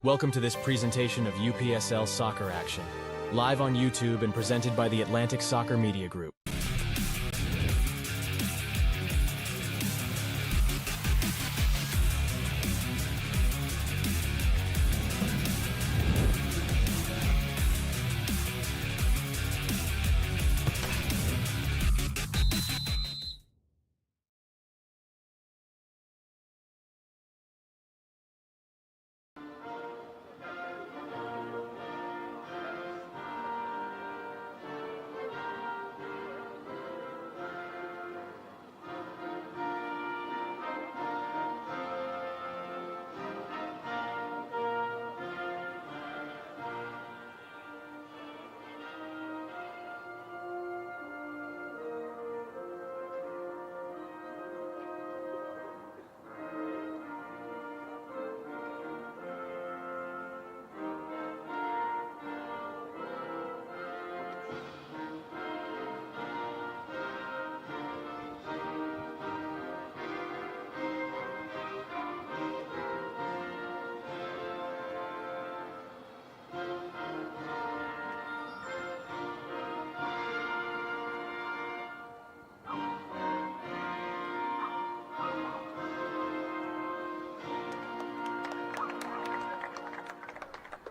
Welcome to this presentation of UPSL Soccer Action, live on YouTube and presented by the Atlantic Soccer Media Group.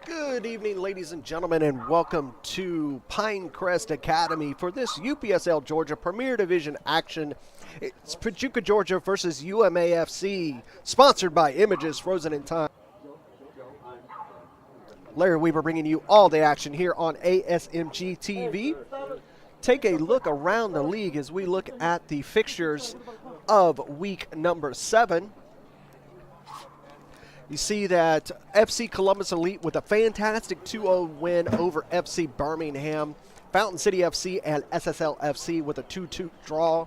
Good evening, ladies and gentlemen, and welcome to Pinecrest Academy for this UPSL Georgia Premier Division action. It's Pachuca Georgia versus UMAFC, sponsored by Images Frozen in Time. Larry Weaver bringing you all the action here on ASMG TV. Take a look around the league as we look at the fixtures of week number 7. You see that FC Columbus Elite with a fantastic 2-0 win over FC Birmingham. Fountain City FC and SSL FC with a 2-2 draw.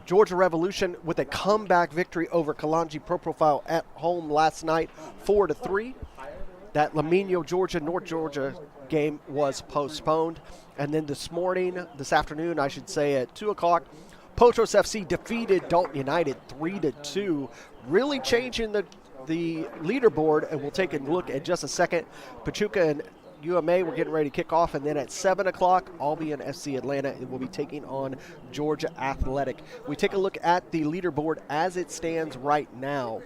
Georgia Revolution with a comeback victory over Kalanji Pro Profile at home last night, 4-3. That Lamino Georgia, North Georgia game was postponed. And then this afternoon, I should say, at 2 o'clock, Potros FC defeated Dalton United 3-2, really changing the leaderboard, and we'll take a look at just a second. Pachuca and UMA, we're getting ready to kick off, and then at 7 o'clock, Albion FC Atlanta will be taking on Georgia Athletic. We take a look at the leaderboard as it stands right now.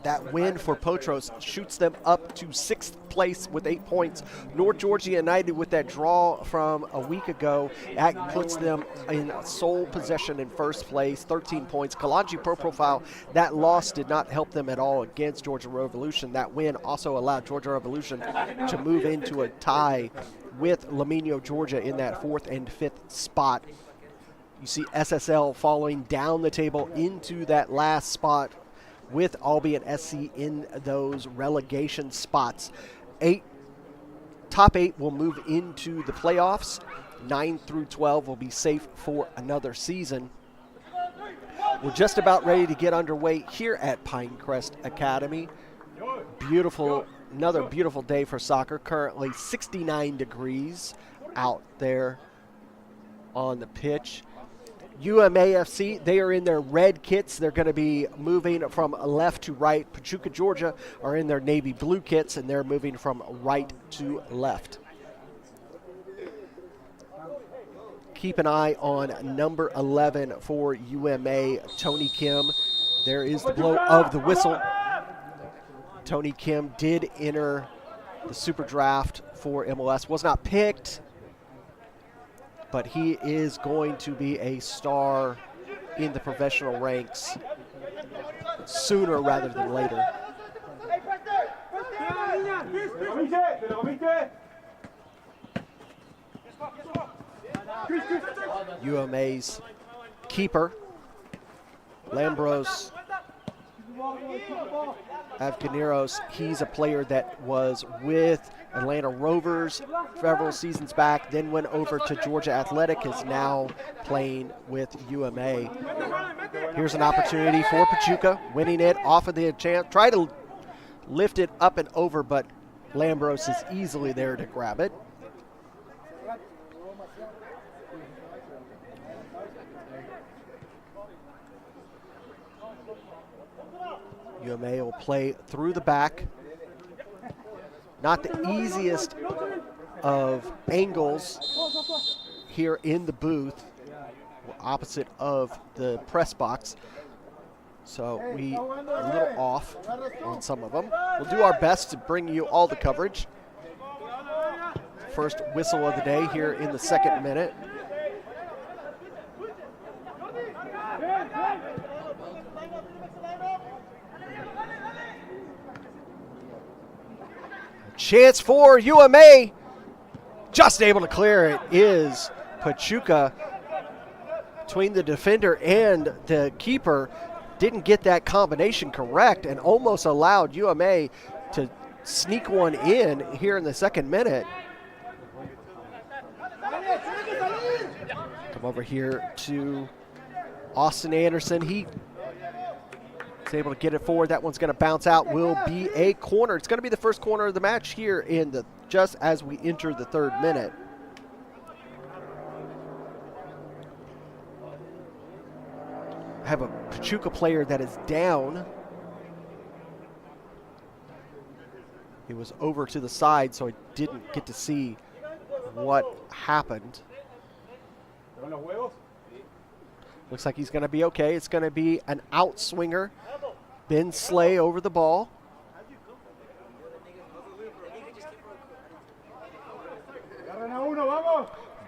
That win for Potros shoots them up to 6th place with 8 points. North Georgia United with that draw from a week ago, that puts them in sole possession in 1st place, 13 points. Kalanji Pro Profile, that loss did not help them at all against Georgia Revolution. That win also allowed Georgia Revolution to move into a tie with Lamino Georgia in that 4th and 5th spot. You see SSL falling down the table into that last spot with Albion SC in those relegation spots. Top 8 will move into the playoffs. 9 through 12 will be safe for another season. We're just about ready to get underway here at Pinecrest Academy. Another beautiful day for soccer. Currently 69 degrees out there on the pitch. UMAFC, they are in their red kits. They're going to be moving from left to right. Pachuca Georgia are in their navy blue kits, and they're moving from right to left. Keep an eye on number 11 for UMA, Tony Kim. There is the blow of the whistle. Tony Kim did enter the super draft for MLS. Was not picked, but he is going to be a star in the professional ranks sooner rather than later. UMA's keeper, Lambros Avganiros, he's a player that was with Atlanta Rovers several seasons back, then went over to Georgia Athletic, is now playing with UMA. Here's an opportunity for Pachuca, winning it off of the chance. Try to lift it up and over, but Lambros is easily there to grab it. UMA will play through the back. Not the easiest of angles here in the booth, opposite of the press box. So we are a little off on some of them. We'll do our best to bring you all the coverage. First whistle of the day here in the second minute. Chance for UMA. Just able to clear it is Pachuca. Between the defender and the keeper, didn't get that combination correct and almost allowed UMA to sneak one in here in the second minute. Come over here to Austin Anderson. He is able to get it forward. That one's going to bounce out. Will be a corner. It's going to be the first corner of the match here in the just as we enter the third minute. I have a Pachuca player that is down. He was over to the side, so I didn't get to see what happened. Looks like he's going to be okay. It's going to be an outswinger. Ben Slay over the ball.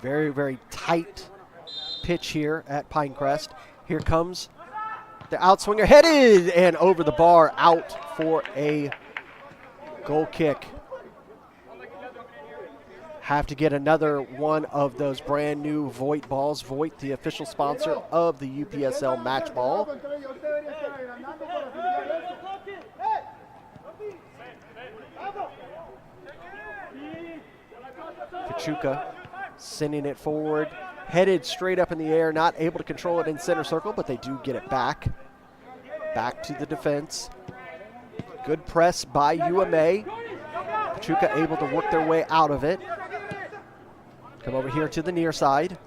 Very, very tight pitch here at Pinecrest. Here comes the outswinger, headed and over the bar, out for a goal kick. Have to get another one of those brand new Voigt balls. Voigt, the official sponsor of the UPSL match ball. Pachuca sending it forward, headed straight up in the air, not able to control it in center circle, but they do get it back. Back to the defense. Good press by UMA. Pachuca able to work their way out of it. Come over here to the near side.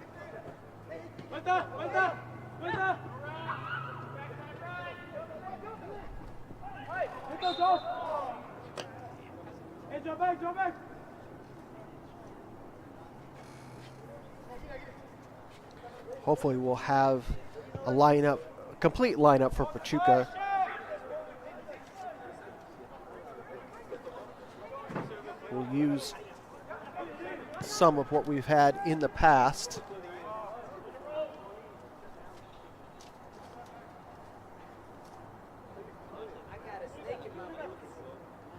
Hopefully we'll have a lineup, a complete lineup for Pachuca. We'll use some of what we've had in the past.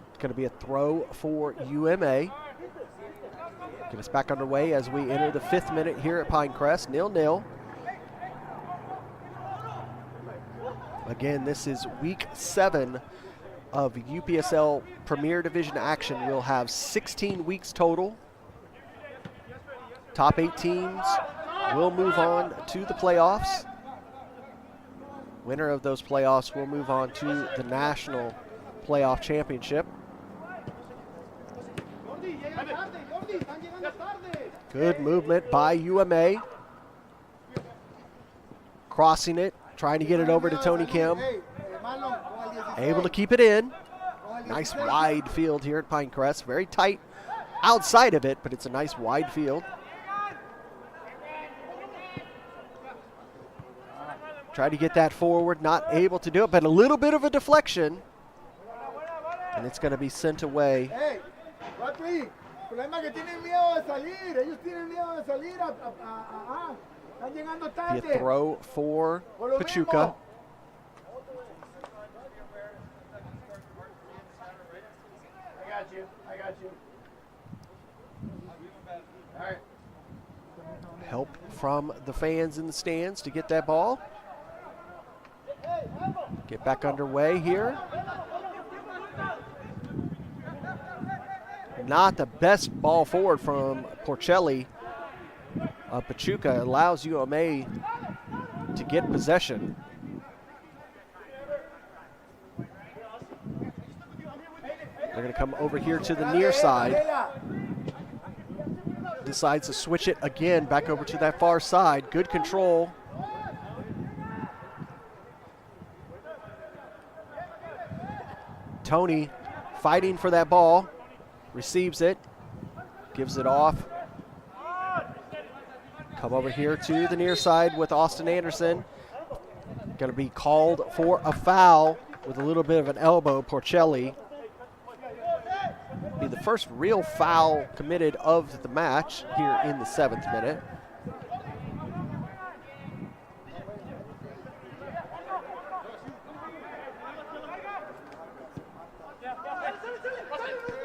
It's going to be a throw for UMA. Get us back underway as we enter the 5th minute here at Pinecrest, 0-0. Again, this is week 7 of UPSL Premier Division action. We'll have 16 weeks total. Top 8 teams will move on to the playoffs. Winner of those playoffs will move on to the National Playoff Championship. Good movement by UMA. Crossing it, trying to get it over to Tony Kim. Able to keep it in. Nice wide field here at Pinecrest. Very tight outside of it, but it's a nice wide field. Try to get that forward, not able to do it, but a little bit of a deflection. And it's going to be sent away. Be a throw for Pachuca. I got you. All right. Help from the fans in the stands to get that ball. Get back underway here. Not the best ball forward from Porcelli. Pachuca allows UMA to get possession. They're going to come over here to the near side. Decides to switch it again back over to that far side. Good control. Tony fighting for that ball. receives it, gives it off. Come over here to the near side with Austin Anderson. Going to be called for a foul with a little bit of an elbow, Porcelli. Be the first real foul committed of the match here in the 7th minute.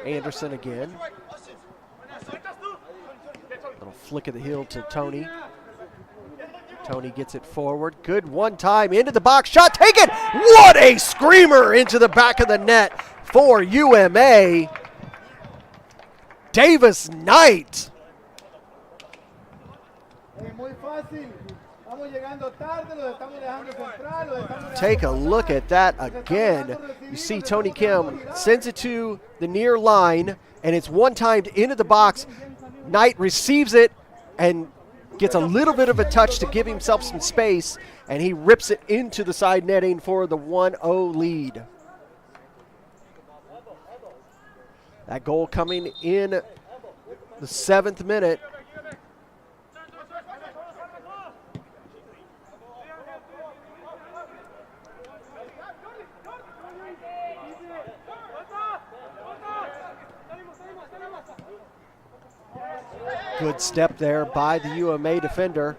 Anderson again. Little flick of the heel to Tony. Tony gets it forward. Good one time into the box. Shot taken. What a screamer into the back of the net for UMA. Davis Knight. Take a look at that again. You see Tony Kim sends it to the near line, and it's one-timed into the box. Knight receives it and gets a little bit of a touch to give himself some space, and he rips it into the side netting for the 1-0 lead. That goal coming in the 7th minute. Good step there by the UMA defender.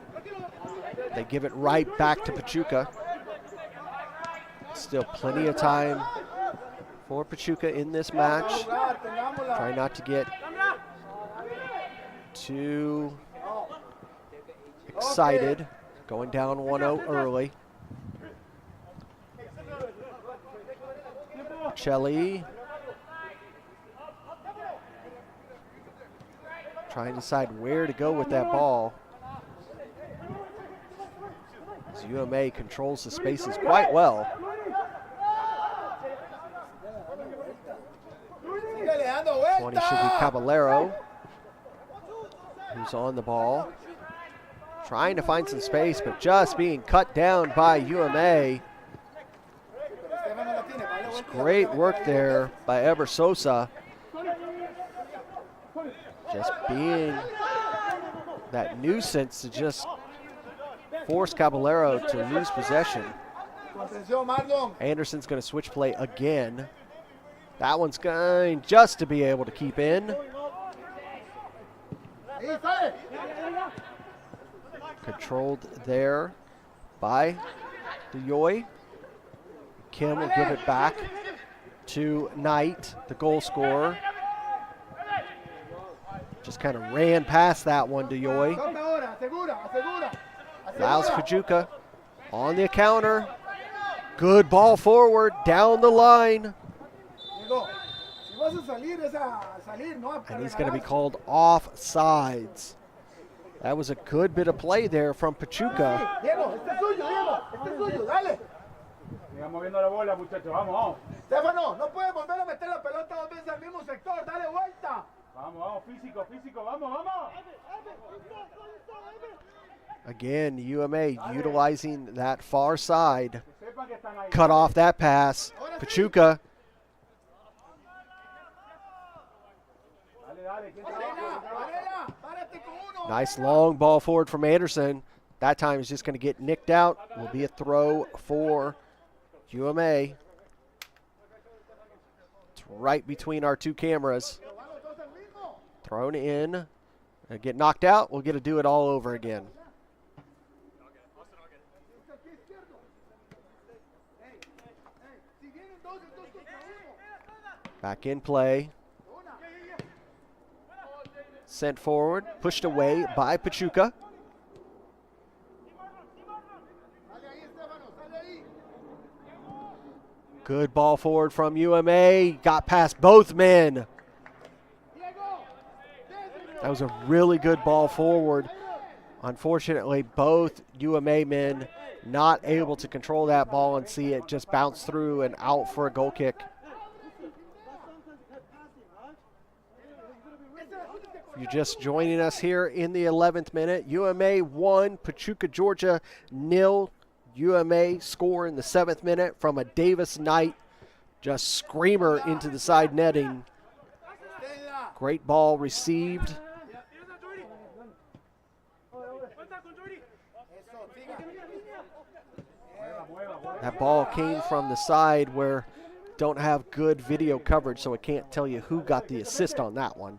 They give it right back to Pachuca. Still plenty of time for Pachuca in this match. Try not to get too excited. Going down 1-0 early. Chelly trying to decide where to go with that ball. As UMA controls the spaces quite well. '20 should be Caballero, who's on the ball. Trying to find some space, but just being cut down by UMA. It's great work there by Eber Sosa. Just being that nuisance to just force Caballero to lose possession. Anderson's going to switch play again. That one's going just to be able to keep in. Controlled there by Deyoy. Kim will give it back to Knight, the goal scorer. Just kind of ran past that one, Deyoy. Allows Pachuca on the counter. Good ball forward, down the line. And he's going to be called offsides. That was a good bit of play there from Pachuca. Again, UMA utilizing that far side. Cut off that pass. Pachuca. Nice long ball forward from Anderson. That time is just going to get nicked out. Will be a throw for UMA. It's right between our two cameras. Thrown in. Get knocked out. We'll get to do it all over again. Back in play. Sent forward, pushed away by Pachuca. Good ball forward from UMA. Got past both men. That was a really good ball forward. Unfortunately, both UMA men not able to control that ball and see it just bounce through and out for a goal kick. If you're just joining us here in the 11th minute, UMA 1, Pachuca Georgia 0. UMA score in the 7th minute from a Davis Knight just screamer into the side netting. Great ball received. That ball came from the side where don't have good video coverage, so I can't tell you who got the assist on that one.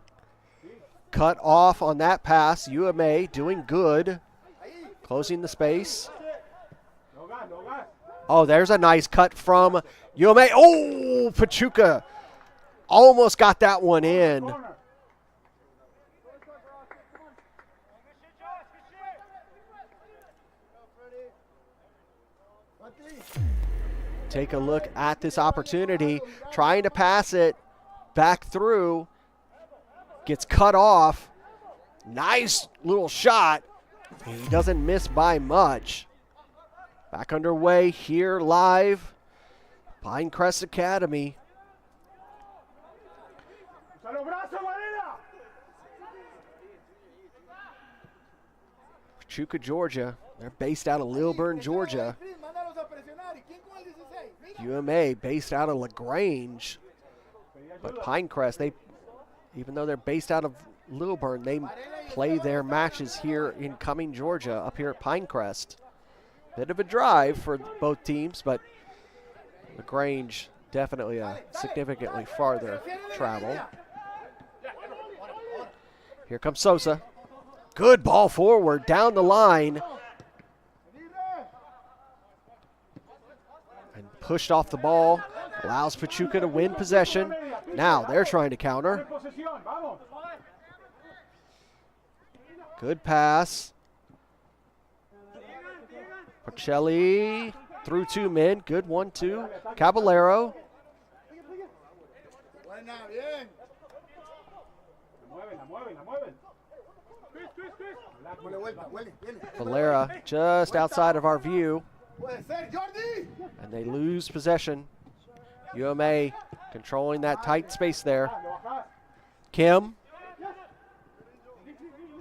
Cut off on that pass. UMA doing good. Closing the space. Oh, there's a nice cut from UMA. Oh, Pachuca almost got that one in. Take a look at this opportunity. Trying to pass it back through. Gets cut off. Nice little shot. He doesn't miss by much. Back underway here live. Pinecrest Academy. Pachuca, Georgia. They're based out of Lilburn, Georgia. UMA based out of LaGrange. But Pinecrest, even though they're based out of Lilburn, they play their matches here in Cumming, Georgia, up here at Pinecrest. Bit of a drive for both teams, but LaGrange definitely a significantly farther travel. Here comes Sosa. Good ball forward, down the line. And pushed off the ball. Allows Pachuca to win possession. Now they're trying to counter. Good pass. Porcelli through two men. Good 1-2. Caballero. Valera just outside of our view. And they lose possession. UMA controlling that tight space there. Kim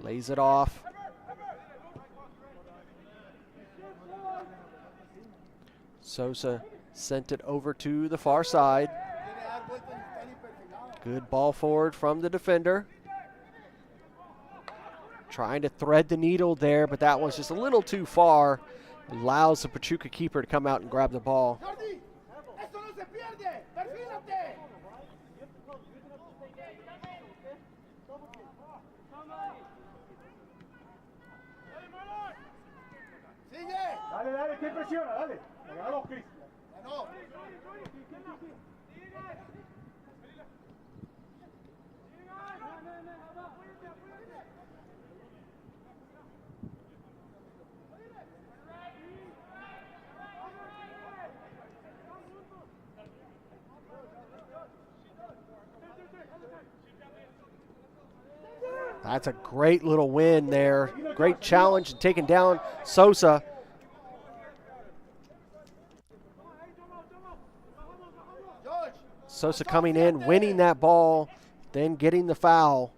lays it off. Sosa sent it over to the far side. Good ball forward from the defender. Trying to thread the needle there, but that one's just a little too far. Allows the Pachuca keeper to come out and grab the ball. That's a great little win there. Great challenge and taking down Sosa. Sosa coming in, winning that ball, then getting the foul.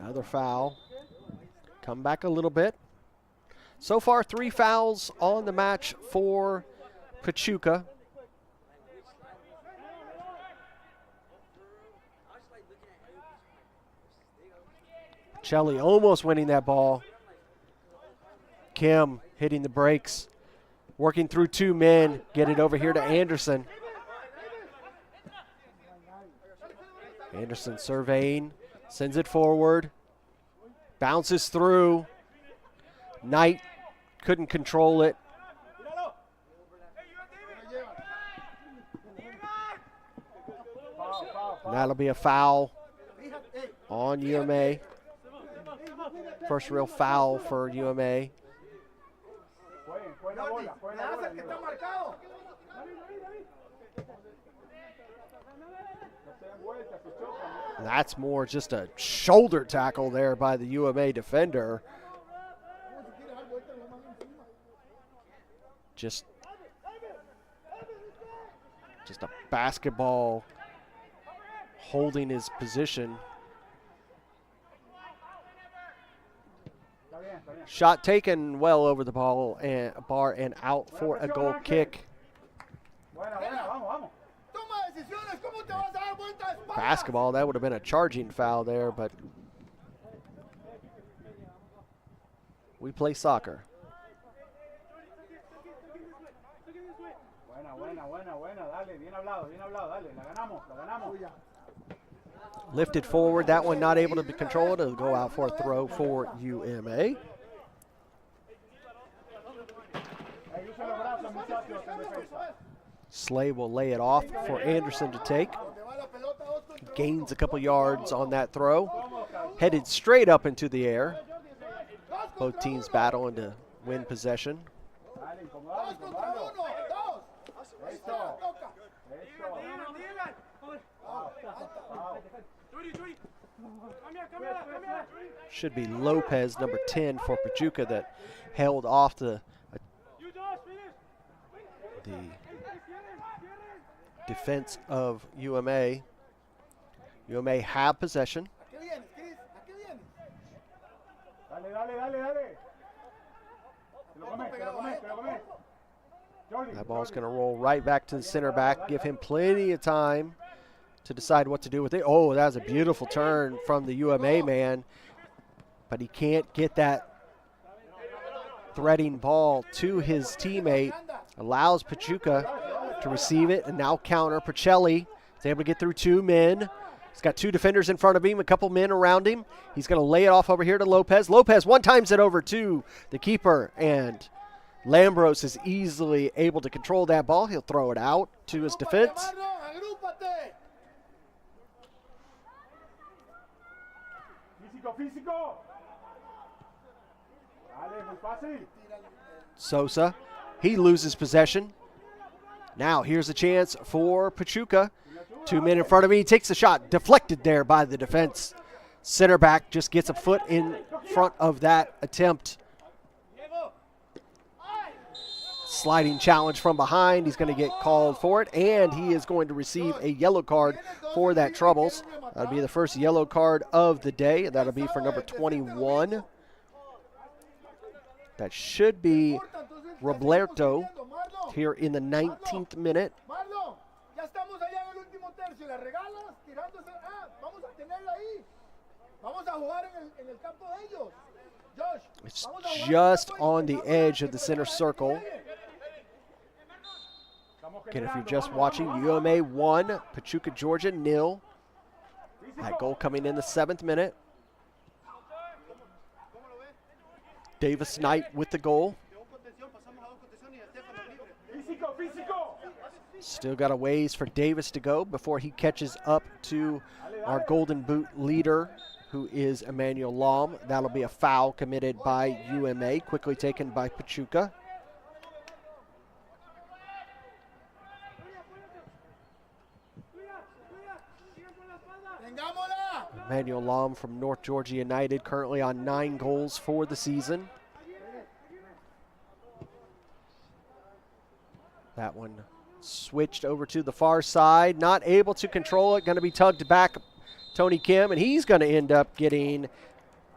Another foul. Come back a little bit. So far, 3 fouls on the match for Pachuca. Chelly almost winning that ball. Kim hitting the brakes. Working through 2 men. Get it over here to Anderson. Anderson surveying. Sends it forward. Bounces through. Knight couldn't control it. And that'll be a foul on UMA. First real foul for UMA. That's more just a shoulder tackle there by the UMA defender. Just Just a basketball holding his position. Shot taken well over the bar and out for a goal kick. Basketball, that would have been a charging foul there, but we play soccer. Lifted forward, that one not able to control it. It'll go out for a throw for UMA. Slay will lay it off for Anderson to take. Gains a couple yards on that throw. Headed straight up into the air. Both teams battling to win possession. Should be Lopez, number 10 for Pachuca, that held off the defense of UMA. UMA have possession. That ball's going to roll right back to the center back, give him plenty of time to decide what to do with it. Oh, that was a beautiful turn from the UMA man, but he can't get that threading ball to his teammate. Allows Pachuca to receive it, and now counter. Pacelli is able to get through two men. He's got two defenders in front of him, a couple men around him. He's going to lay it off over here to Lopez. Lopez one-times it over to the keeper, and Lambros is easily able to control that ball. He'll throw it out to his defense. Sosa, he loses possession. Now here's a chance for Pachuca. Two men in front of him. He takes the shot, deflected there by the defense. Center back just gets a foot in front of that attempt. Sliding challenge from behind. He's going to get called for it, and he is going to receive a yellow card for that troubles. That'll be the first yellow card of the day. That'll be for number 21. That should be Roberto here in the 19th minute. It's just on the edge of the center circle. Again, if you're just watching, UMA 1, Pachuca Georgia 0. That goal coming in the 7th minute. Davis Knight with the goal. Still got a ways for Davis to go before he catches up to our Golden Boot leader, who is Emmanuel Lom. That'll be a foul committed by UMA, quickly taken by Pachuca. Emmanuel Lom from North Georgia United, currently on 9 goals for the season. That one switched over to the far side, not able to control it, going to be tugged back, Tony Kim, and he's going to end up getting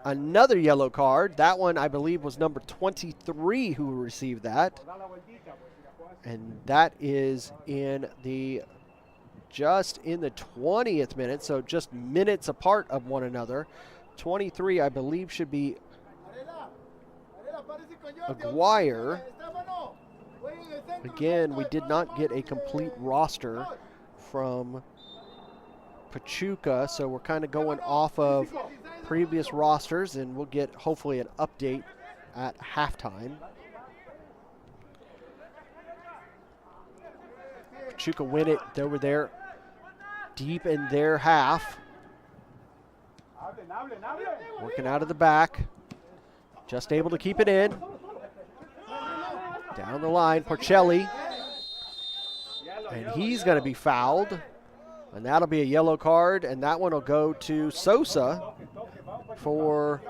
another yellow card. That one, I believe, was number 23 who received that. And that is just in the 20th minute, so just minutes apart of one another. 23, I believe, should be Aguirre. Again, we did not get a complete roster from Pachuca, so we're kind of going off of previous rosters, and we'll get hopefully an update at halftime. Pachuca win it over there deep in their half. Working out of the back. Just able to keep it in. Down the line, Porcelli. And he's going to be fouled. And that'll be a yellow card, and that one will go to Sosa for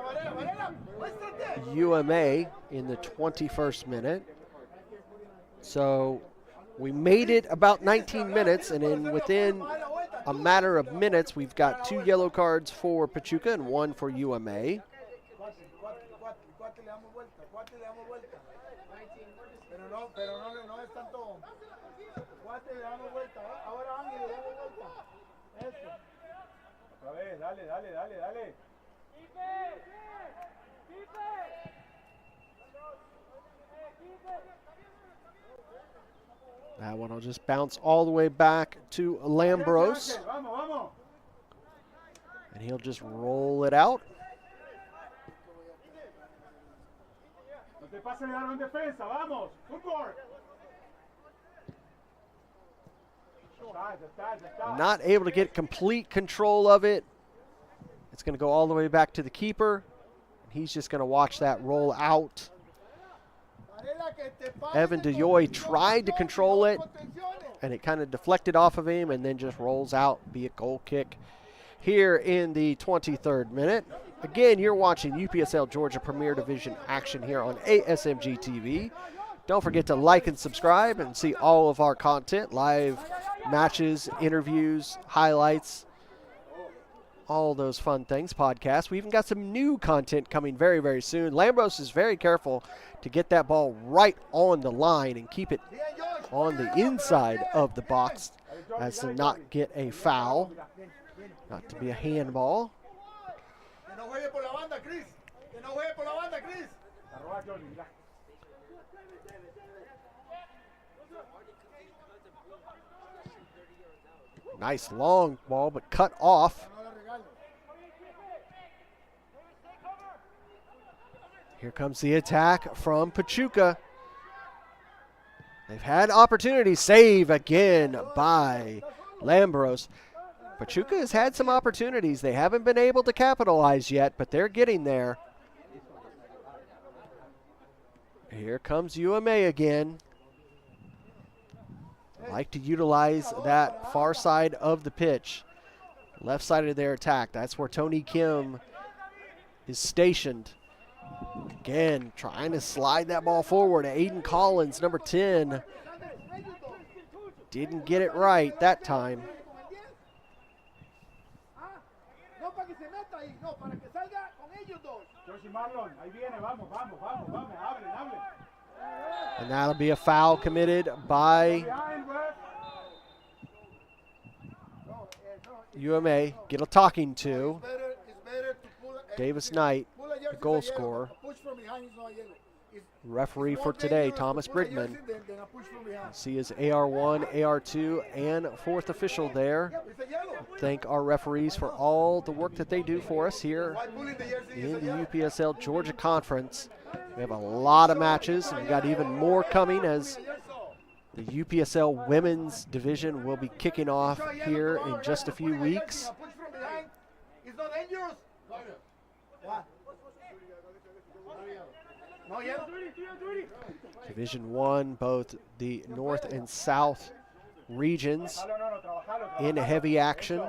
UMA in the 21st minute. So We made it about 19 minutes, and then within a matter of minutes, we've got 2 yellow cards for Pachuca and 1 for UMA. That one will just bounce all the way back to Lambros. And he'll just roll it out. Not able to get complete control of it. It's going to go all the way back to the keeper. He's just going to watch that roll out. Evan DeYoy tried to control it, and it kind of deflected off of him and then just rolls out, be a goal kick here in the 23rd minute. Again, you're watching UPSL Georgia Premier Division action here on ASMG TV. Don't forget to like and subscribe and see all of our content, live matches, interviews, highlights, all those fun things, podcasts. We even got some new content coming very, very soon. Lambros is very careful to get that ball right on the line and keep it on the inside of the box as to not get a foul, not to be a handball. Nice long ball, but cut off. Here comes the attack from Pachuca. They've had opportunities. Save again by Lambros. Pachuca has had some opportunities. They haven't been able to capitalize yet, but they're getting there. Here comes UMA again. Like to utilize that far side of the pitch. Left side of their attack. That's where Tony Kim is stationed. Again, trying to slide that ball forward. Aiden Collins, number 10. Didn't get it right that time. And that'll be a foul committed by UMA. Get a talking to. Davis Knight, the goal scorer. Referee for today, Thomas Brigman. See his AR1, AR2, and 4th official there. Thank our referees for all the work that they do for us here in the UPSL Georgia Conference. We have a lot of matches, and we've got even more coming as the UPSL Women's Division will be kicking off here in just a few weeks. Division 1, both the North and South regions in heavy action.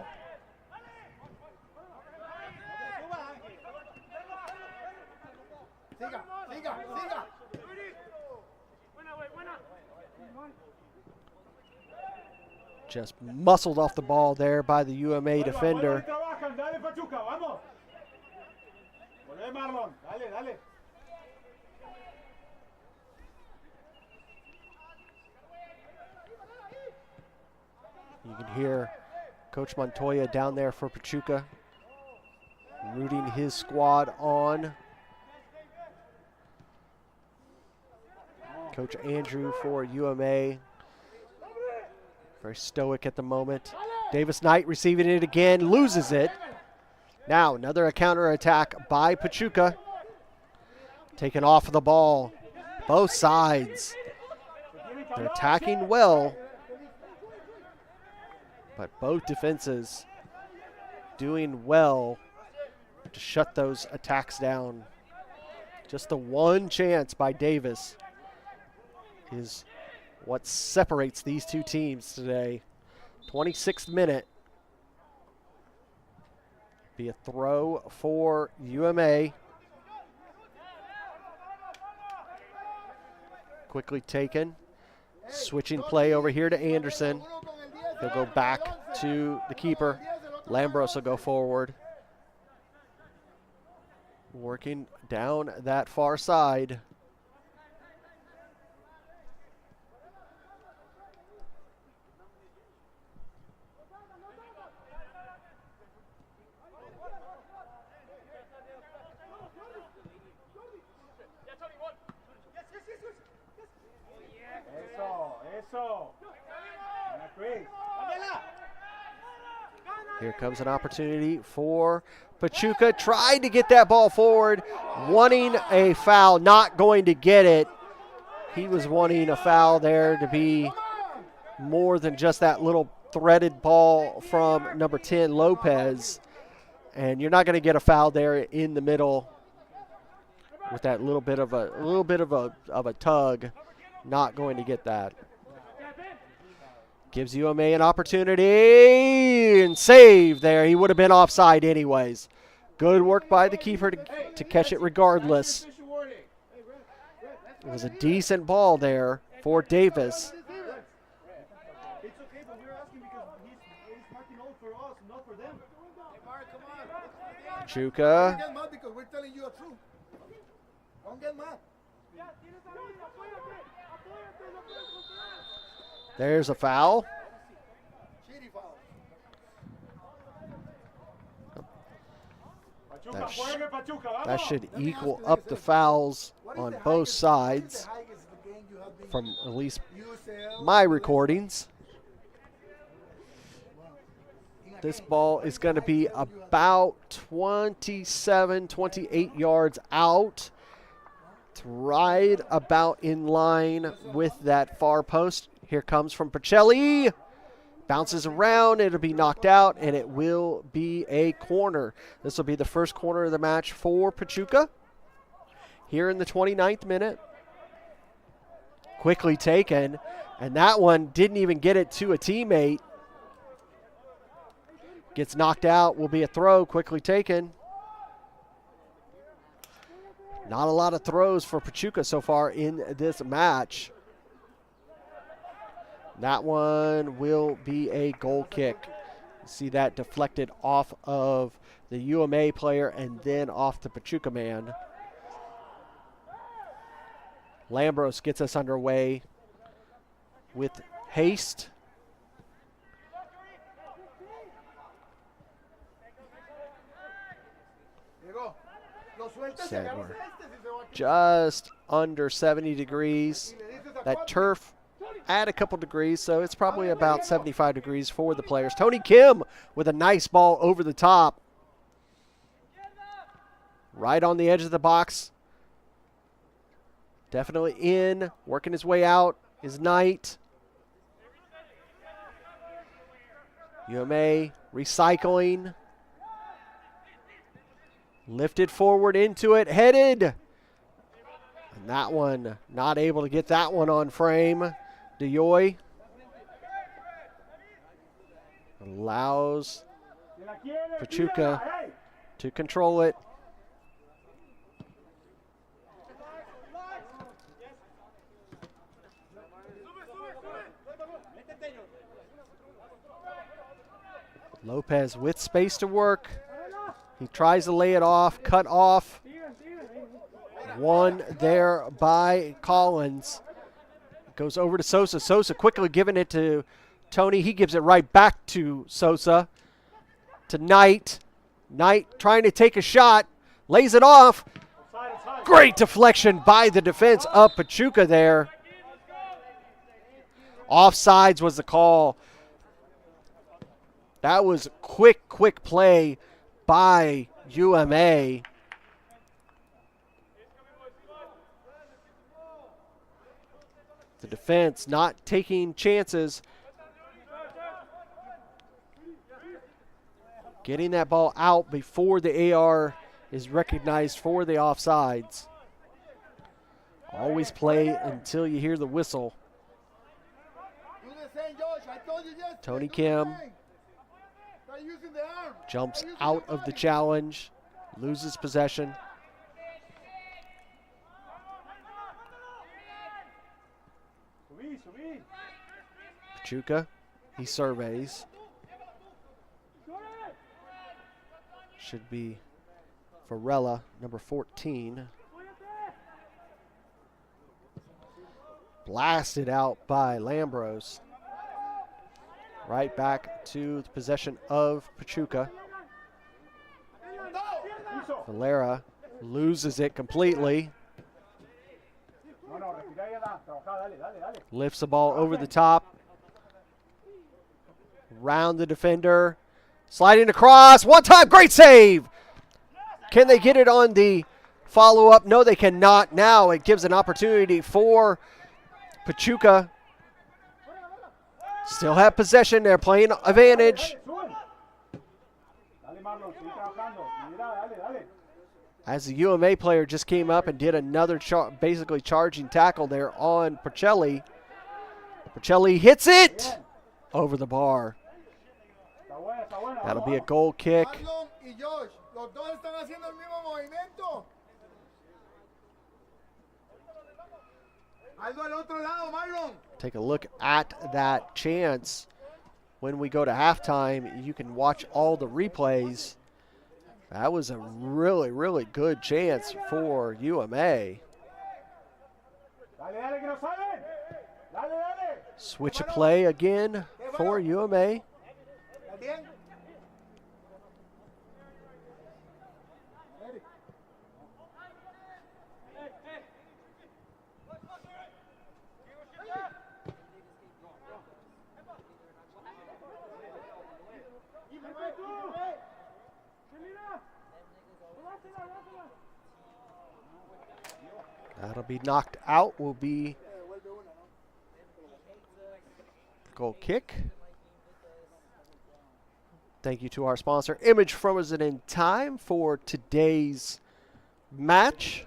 Just muscled off the ball there by the UMA defender. You can hear Coach Montoya down there for Pachuca, rooting his squad on. Coach Andrew for UMA, very stoic at the moment. Davis Knight receiving it again, loses it. Now another counter attack by Pachuca. Taken off of the ball, both sides. They're attacking well, but both defenses doing well to shut those attacks down. Just the one chance by Davis is what separates these two teams today. 26th minute. Be a throw for UMA. Quickly taken Switching play over here to Anderson. He'll go back to the keeper. Lambros will go forward. Working down that far side. Here comes an opportunity for Pachuca. Tried to get that ball forward, wanting a foul, not going to get it. He was wanting a foul there to be more than just that little threaded ball from number 10, Lopez. And you're not going to get a foul there in the middle with that little bit of a tug. Not going to get that. Gives UMA an opportunity and save there. He would have been offside anyways. Good work by the keeper to catch it regardless. It was a decent ball there for Davis. Pachuca. There's a foul. That should equal up the fouls on both sides from at least my recordings. This ball is going to be about 27, 28 yards out. It's right about in line with that far post. Here comes from Pacelli. Bounces around, it'll be knocked out, and it will be a corner. This will be the first corner of the match for Pachuca. Here in the 29th minute. Quickly taken, and that one didn't even get it to a teammate. Gets knocked out, will be a throw, quickly taken. Not a lot of throws for Pachuca so far in this match. That one will be a goal kick. See that deflected off of the UMA player and then off the Pachuca man. Lambros gets us underway with haste. Said we're just under 70 degrees. That turf add a couple degrees, so it's probably about 75 degrees for the players. Tony Kim with a nice ball over the top. Right on the edge of the box. Definitely in, working his way out is Knight. UMA recycling. Lifted forward into it, headed. And that one, not able to get that one on frame. DeYoy allows Pachuca to control it. Lopez with space to work. He tries to lay it off, cut off. One there by Collins. Goes over to Sosa. Sosa quickly giving it to Tony. He gives it right back to Sosa. To Knight. Knight trying to take a shot. Lays it off. Great deflection by the defense of Pachuca there. Offsides was the call. That was quick play by UMA. The defense not taking chances. Getting that ball out before the AR is recognized for the offsides. Always play until you hear the whistle. Tony Kim jumps out of the challenge, loses possession. Pachuca, he surveys. Should be Varela, number 14. Blasted out by Lambros. Right back to the possession of Pachuca. Valera loses it completely. Lifts the ball over the top. Round the defender. Sliding across. One time. Great save. Can they get it on the follow-up? No, they cannot. Now it gives an opportunity for Pachuca. Still have possession. They're playing advantage. As the UMA player just came up and did another basically charging tackle there on Pacelli. Pacelli hits it over the bar. That'll be a goal kick. Take a look at that chance. When we go to halftime, you can watch all the replays. That was a really, really good chance for UMA. Switch of play again for UMA. That'll be knocked out, will be goal kick. Thank you to our sponsor, Image Frozen in Time, for today's match.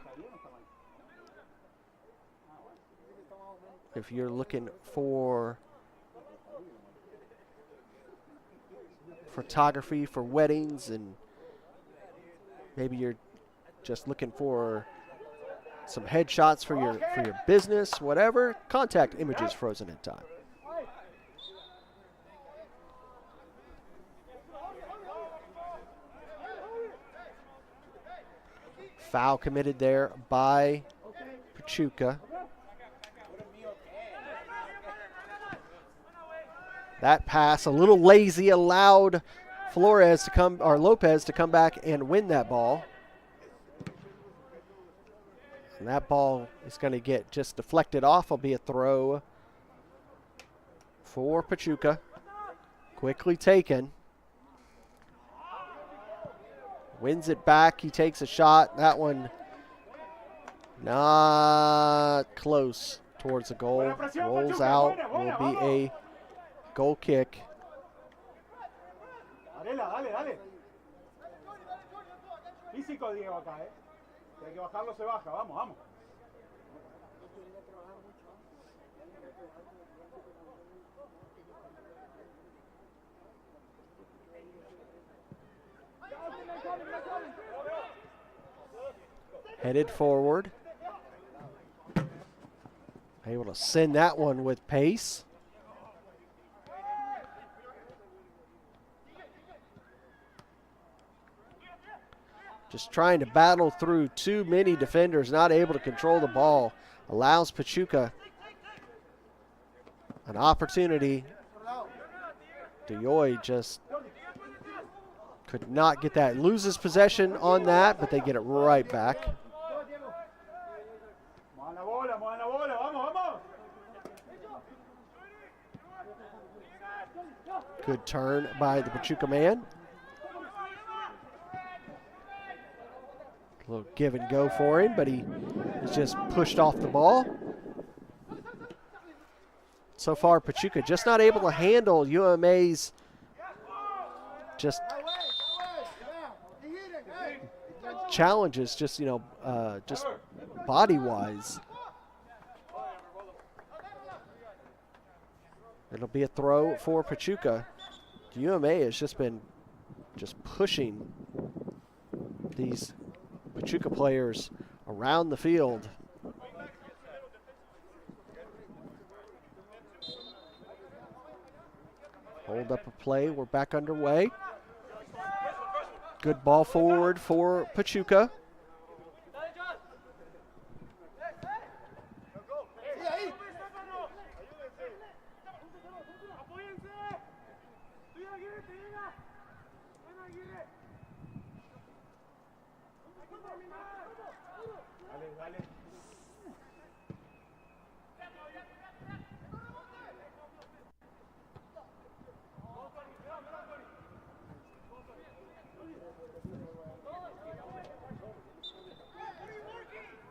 If you're looking for photography for weddings, and maybe you're just looking for some headshots for your business, whatever, contact Images Frozen in Time. Foul committed there by Pachuca. That pass a little lazy, allowed Flores to come, or Lopez to come back and win that ball. And that ball is going to get just deflected off. Will be a throw for Pachuca. Quickly taken. Wins it back. He takes a shot. That one not close towards the goal. Rolls out. Will be a goal kick. Headed forward. Able to send that one with pace. Just trying to battle through too many defenders, not able to control the ball. Allows Pachuca an opportunity. Dioy just could not get that. Loses possession on that, but they get it right back. Good turn by the Pachuca man. A little give and go for him, but he is just pushed off the ball. So far, Pachuca just not able to handle UMA's just challenges, just, you know, just body-wise. It'll be a throw for Pachuca. UMA has just been just pushing these Pachuca players around the field. Hold up a play. We're back underway. Good ball forward for Pachuca.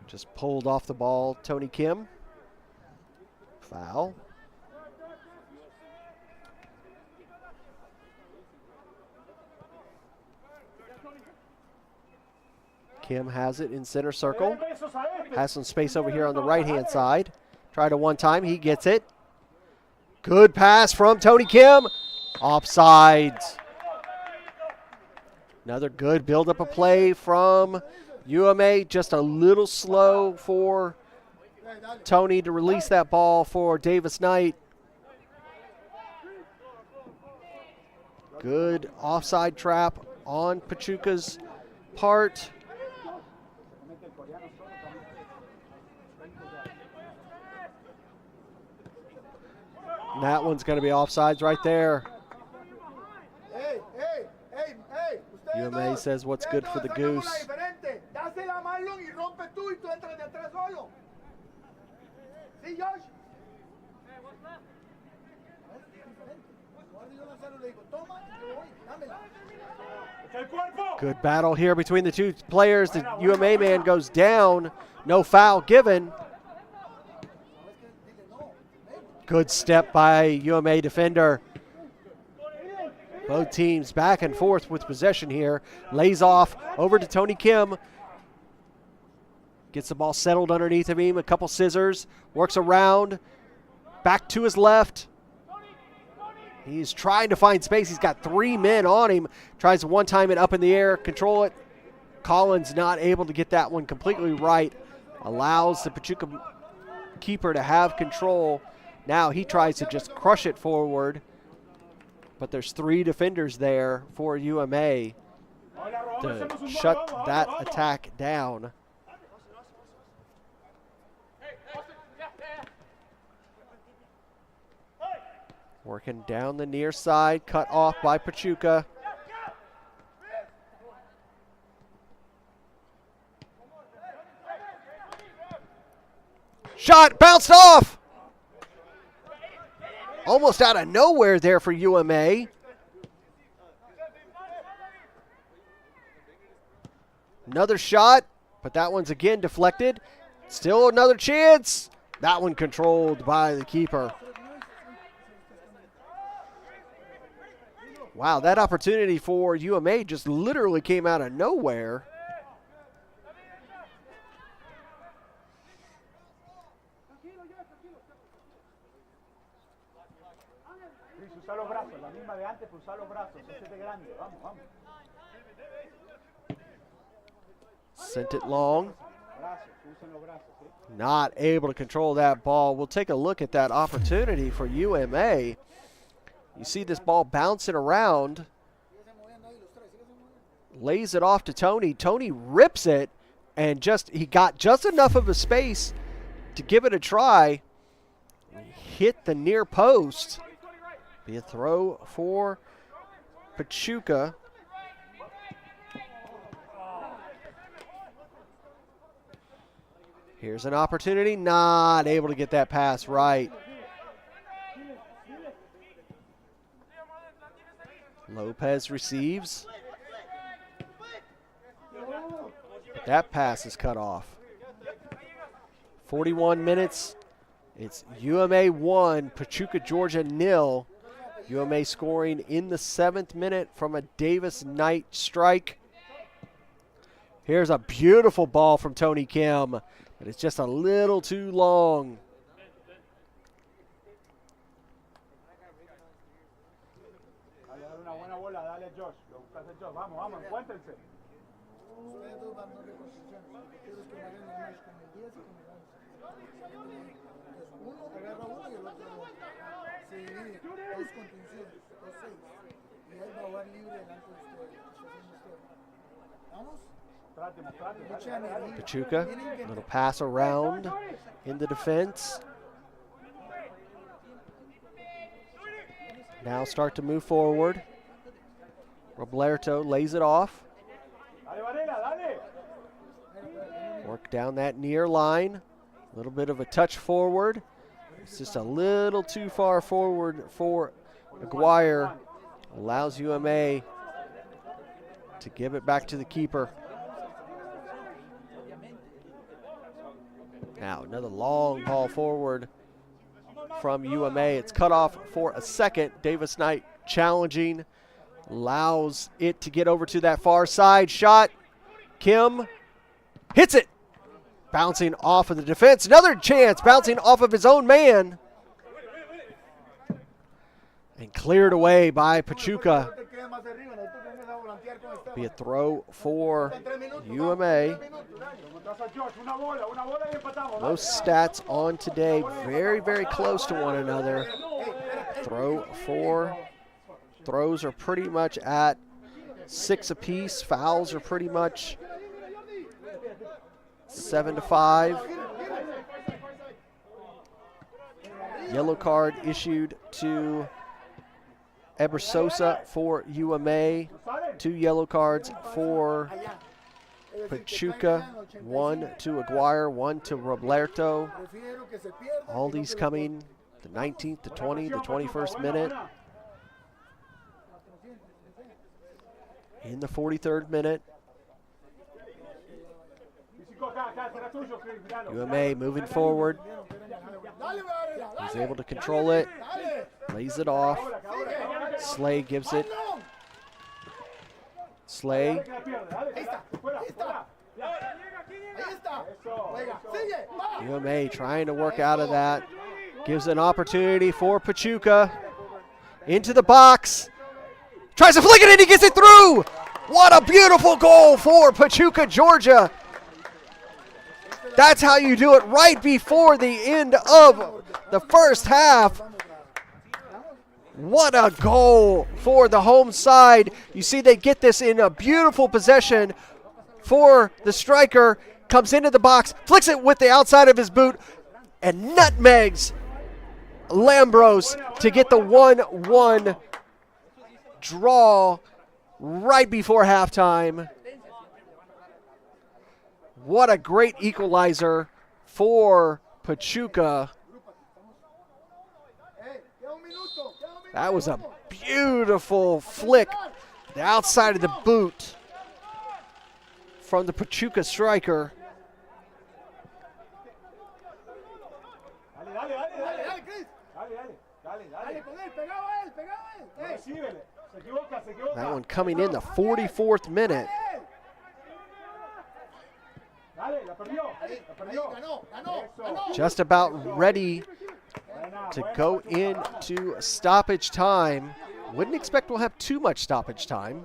Just pulled off the ball, Tony Kim. Foul. Kim has it in center circle. Has some space over here on the right-hand side. Tried it one time, he gets it. Good pass from Tony Kim. Offsides. Another good build-up a play from UMA. Just a little slow for Tony to release that ball for Davis Knight. Good offside trap on Pachuca's part. And that one's going to be offsides right there. UMA says what's good for the goose. Good battle here between the two players. The UMA man goes down. No foul given. Good step by UMA defender. Both teams back and forth with possession here. Lays off over to Tony Kim. Gets the ball settled underneath of him. A couple scissors. Works around. Back to his left. He's trying to find space. He's got 3 men on him. Tries to one time it up in the air. Control it. Collins not able to get that one completely right. Allows the Pachuca keeper to have control. Now he tries to just crush it forward. But there's 3 defenders there for UMA to shut that attack down. Working down the near side, cut off by Pachuca. Shot bounced off. Almost out of nowhere there for UMA. Another shot, but that one's again deflected. Still another chance. That one controlled by the keeper. Wow, that opportunity for UMA just literally came out of nowhere. Sent it long. Not able to control that ball. We'll take a look at that opportunity for UMA. You see this ball bouncing around. Lays it off to Tony. Tony rips it, and he got just enough of a space to give it a try. Hit the near post. Be a throw for Pachuca. Here's an opportunity. Not able to get that pass right. Lopez receives. That pass is cut off. 41 minutes. It's UMA 1, Pachuca Georgia 0. UMA scoring in the 7th minute from a Davis Knight strike. Here's a beautiful ball from Tony Kim, but it's just a little too long. Pachuca, little pass around in the defense. Now start to move forward. Roblerto lays it off. Work down that near line. A little bit of a touch forward. It's just a little too far forward for Aguirre. Allows UMA to give it back to the keeper. Now another long ball forward from UMA. It's cut off for a second. Davis Knight challenging. Allows it to get over to that far side. Shot. Kim hits it. Bouncing off of the defense. Another chance. Bouncing off of his own man. And cleared away by Pachuca. Be a throw for UMA. Most stats on today very, very close to one another. Throws are pretty much at 6 apiece. Fouls are pretty much 7-5. Yellow card issued to Ebersosa for UMA. 2 yellow cards for Pachuca. 1 to Aguirre, 1 to Roblerto. All these coming the 19th, the 20th, the 21st minute. In the 43rd minute. UMA moving forward. He's able to control it. Lays it off. Slay gives it. Slay. UMA trying to work out of that. Gives an opportunity for Pachuca. Into the box. Tries to flick it and he gets it through. What a beautiful goal for Pachuca Georgia. That's how you do it right before the end of the first half. What a goal for the home side. You see they get this in a beautiful possession for the striker. Comes into the box, flicks it with the outside of his boot, and nutmegs Lambros to get the 1-1 draw right before halftime. What a great equalizer for Pachuca. That was a beautiful flick, the outside of the boot from the Pachuca striker. That one coming in the 44th minute. Just about ready to go into stoppage time. Wouldn't expect we'll have too much stoppage time.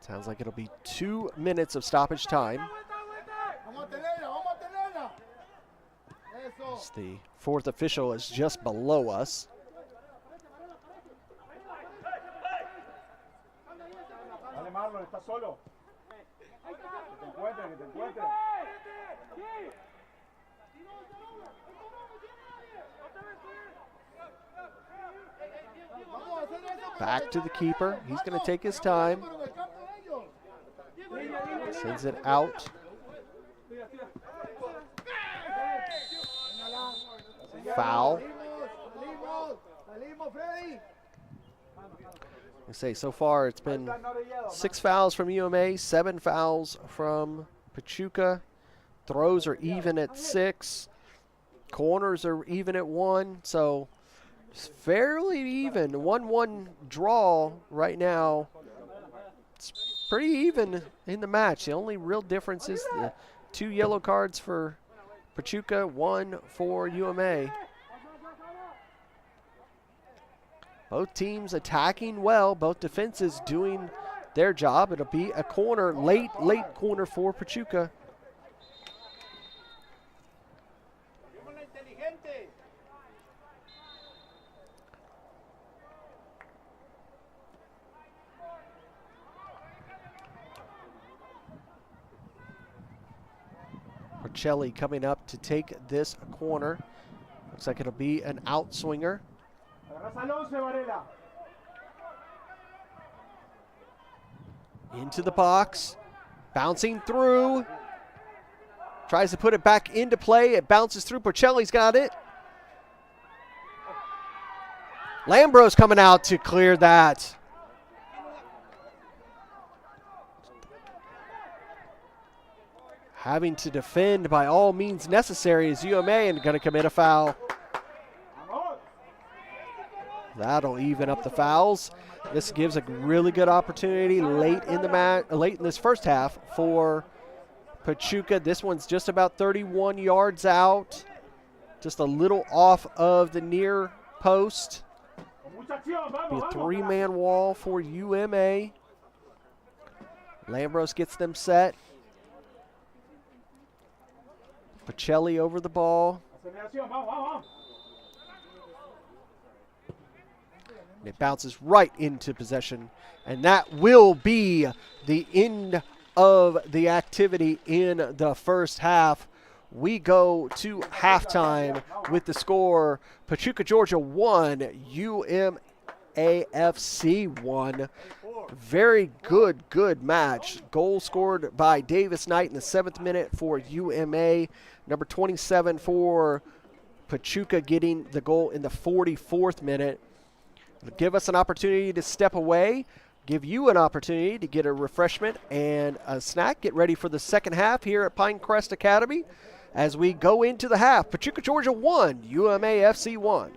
Sounds like it'll be 2 minutes of stoppage time. As the 4th official is just below us. Back to the keeper. He's going to take his time. Sends it out. Foul. I say so far it's been 6 fouls from UMA, 7 fouls from Pachuca. Throws are even at 6. Corners are even at 1. So it's fairly even. 1-1 draw right now. It's pretty even in the match. The only real difference is the 2 yellow cards for Pachuca, 1 for UMA. Both teams attacking well, both defenses doing their job. It'll be a corner, late corner for Pachuca. Pacelli coming up to take this corner. Looks like it'll be an outswinger. Into the box. Bouncing through. Tries to put it back into play. It bounces through. Pacelli's got it. Lambros coming out to clear that. Having to defend by all means necessary is UMA and going to commit a foul. That'll even up the fouls. This gives a really good opportunity late in the late in this first half for Pachuca. This one's just about 31 yards out, just a little off of the near post. Be a three-man wall for UMA. Lambros gets them set. Pacelli over the ball. And it bounces right into possession. And that will be the end of the activity in the first half. We go to halftime with the score: Pachuca Georgia 1, UMAFC 1. Very good match. Goal scored by Davis Knight in the 7th minute for UMA. Number 27 for Pachuca getting the goal in the 44th minute. It'll give us an opportunity to step away, give you an opportunity to get a refreshment and a snack. Get ready for the second half here at Pinecrest Academy as we go into the half. Pachuca Georgia 1, UMAFC 1.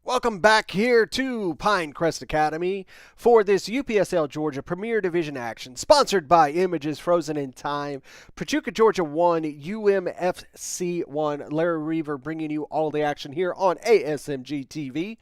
Welcome back here to Pinecrest Academy for this UPSL Georgia Premier Division action, sponsored by Images Frozen in Time. Pachuca Georgia 1, UMFC 1. Larry Reaver bringing you all the action here on ASMG TV.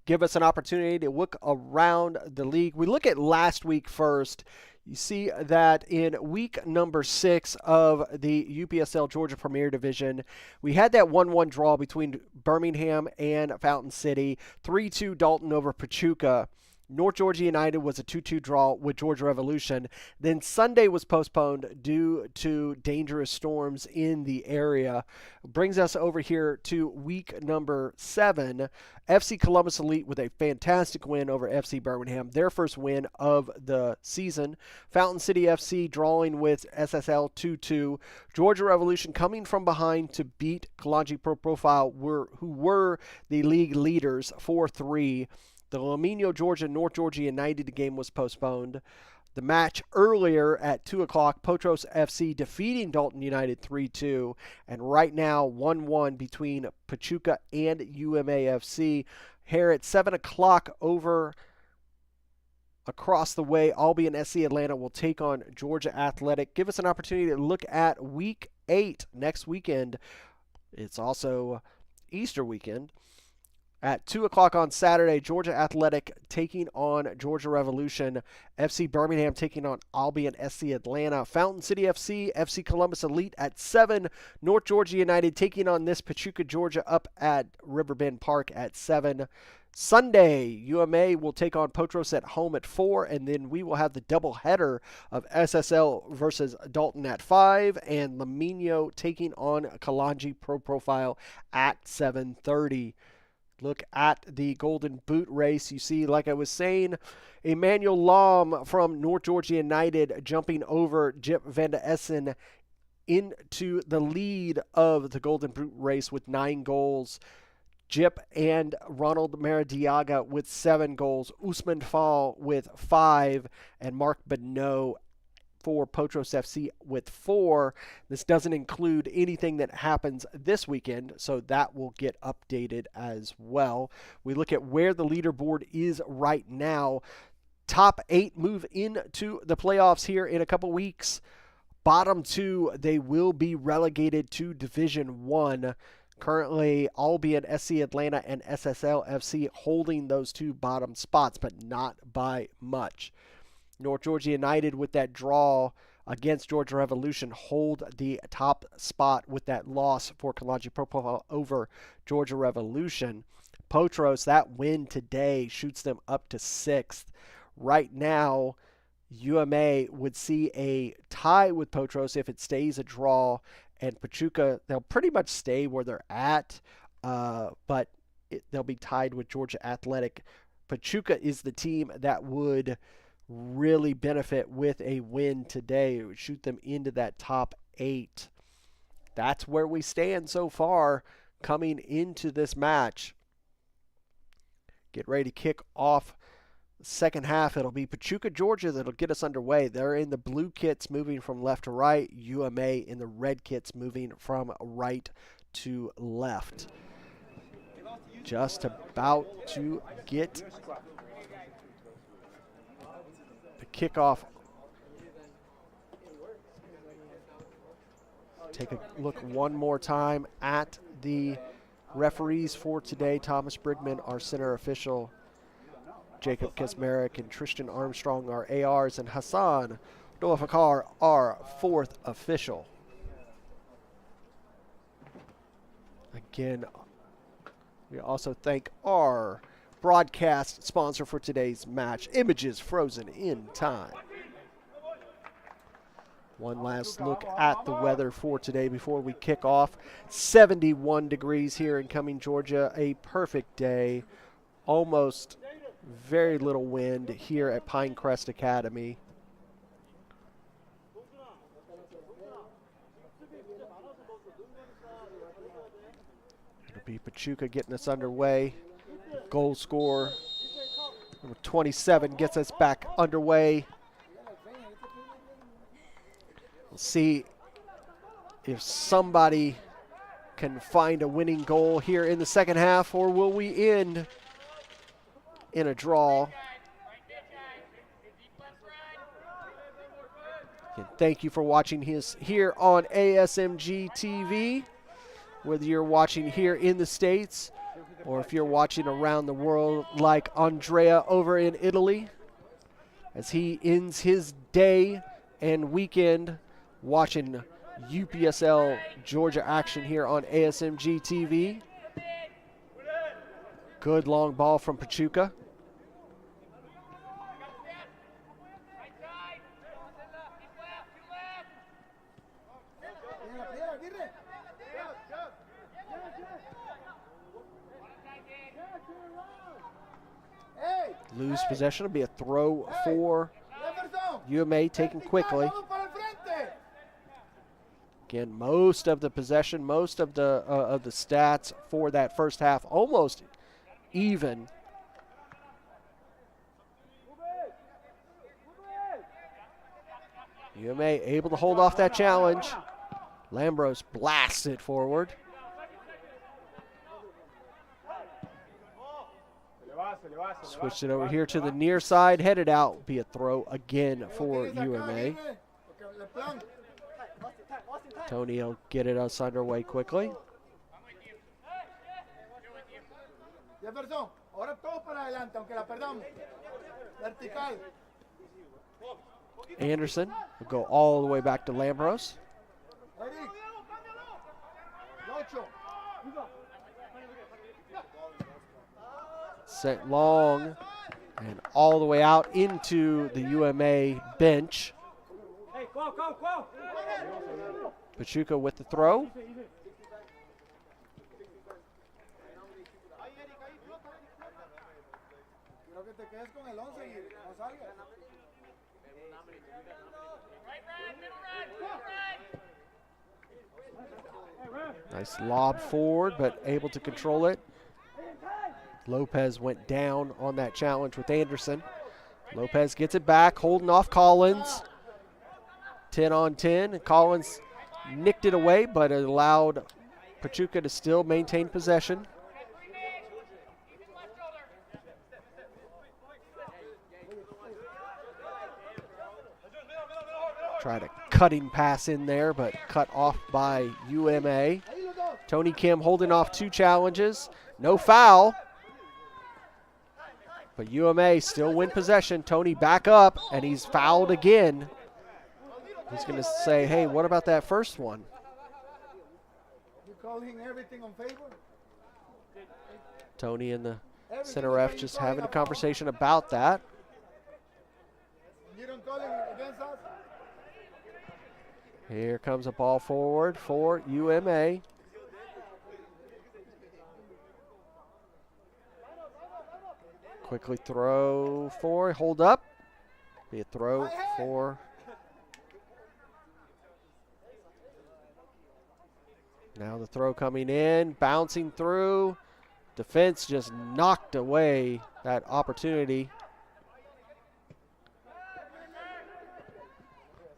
Give us an opportunity to look around the league. We look at last week first. You see that in week number 6 of the UPSL Georgia Premier Division, we had that 1-1 draw between Birmingham and Fountain City, 3-2 Dalton over Pachuca. North Georgia United was a 2-2 draw with Georgia Revolution. Then Sunday was postponed due to dangerous storms in the area. Brings us over here to week number 7. FC Columbus Elite with a fantastic win over FC Birmingham, their first win of the season. Fountain City FC drawing with SSL 2-2. Georgia Revolution coming from behind to beat Kalonji Pro Profile, who were the league leaders, 4-3. The Lamino Georgia North Georgia United game was postponed. The match earlier at 2 o'clock, Potros FC defeating Dalton United 3-2. And right now, 1-1 between Pachuca and UMAFC. Here at 7 o'clock over across the way, Albion SC Atlanta will take on Georgia Athletic. Give us an opportunity to look at week 8 next weekend. It's also Easter weekend. At 2 o'clock on Saturday, Georgia Athletic taking on Georgia Revolution. FC Birmingham taking on Albion SC Atlanta. Fountain City FC, FC Columbus Elite at 7. North Georgia United taking on this Pachuca Georgia up at Riverbend Park at 7. Sunday, UMA will take on Potros at home at 4, and then we will have the doubleheader of SSL versus Dalton at 5, and Lamino taking on Kalonji Pro Profile at 7:30. Look at the Golden Boot race. You see, like I was saying, Emmanuel Lam from North Georgia United jumping over Jip van de Essen into the lead of the Golden Boot race with 9 goals. Jip and Ronald Maradiaga with 7 goals. Usman Fall with 5. And Mark Bonneau for Potros FC with 4. This doesn't include anything that happens this weekend, so that will get updated as well. We look at where the leaderboard is right now. Top 8 move into the playoffs here in a couple weeks. Bottom 2, they will be relegated to Division 1. Currently, Albion SC Atlanta and SSL FC holding those 2 bottom spots, but not by much. North Georgia United with that draw against Georgia Revolution hold the top spot with that loss for Kalonji Pro Profile over Georgia Revolution. Potros, that win today shoots them up to 6th. Right now, UMA would see a tie with Potros if it stays a draw, and Pachuca, they'll pretty much stay where they're at, but they'll be tied with Georgia Athletic. Pachuca is the team that would really benefit with a win today. It would shoot them into that top 8. That's where we stand so far coming into this match. Get ready to kick off the second half. It'll be Pachuca Georgia that'll get us underway. They're in the blue kits moving from left to right. UMA in the red kits moving from right to left. Just about to get kickoff. Take a look one more time at the referees for today. Thomas Brigman, our center official. Jacob Kesmerick and Tristan Armstrong, our ARs. And Hassan Dolafakar, our 4th official. Again, we also thank our broadcast sponsor for today's match, Images Frozen in Time. One last look at the weather for today before we kick off. 71 degrees here in Cumming, Georgia. A perfect day. Almost very little wind here at Pinecrest Academy. It'll be Pachuca getting us underway. Goal scorer number 27 gets us back underway. We'll see if somebody can find a winning goal here in the second half, or will we end in a draw. Again, thank you for watching here on ASMG TV, whether you're watching here in the States or if you're watching around the world like Andrea over in Italy, as he ends his day and weekend watching UPSL Georgia action here on ASMG TV. Good long ball from Pachuca. Lose possession. It'll be a throw for UMA, taken quickly. Again, most of the possession, most of the stats for that first half, almost even. UMA able to hold off that challenge. Lambros blasts it forward. Switched it over here to the near side, headed out, be a throw again for UMA. Tony will get it us underway quickly. Anderson will go all the way back to Lambros. Set long and all the way out into the UMA bench. Pachuca with the throw. Nice lob forward, but able to control it. Lopez went down on that challenge with Anderson. Lopez gets it back, holding off Collins. 10 on 10. Collins nicked it away, but it allowed Pachuca to still maintain possession. Tried a cutting pass in there, but cut off by UMA. Tony Kim holding off 2 challenges. No foul. But UMA still win possession. Tony back up, and he's fouled again. He's going to say, hey, what about that first one? You calling everything on favor? Tony and the center ref just having a conversation about that. You don't call it against us? Here comes a ball forward for UMA. Quickly throw for, hold up. Be a throw for. Now the throw coming in, bouncing through. Defense just knocked away that opportunity.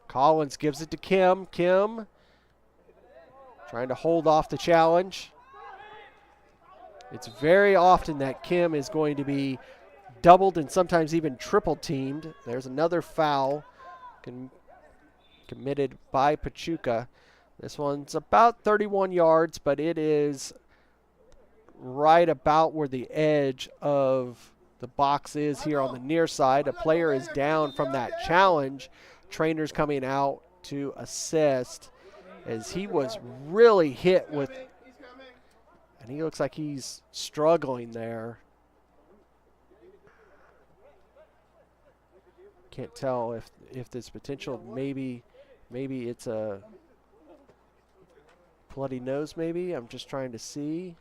Collins gives it to Kim. Kim trying to hold off the challenge. It's very often that Kim is going to be doubled and sometimes even triple teamed. There's another foul committed by Pachuca. This one's about 31 yards, but it is right about where the edge of the box is here on the near side. A player is down from that challenge. Trainers coming out to assist as he was really hit with, and he looks like he's struggling there. Can't tell if there's potential. Maybe it's a bloody nose, maybe. I'm just trying to see.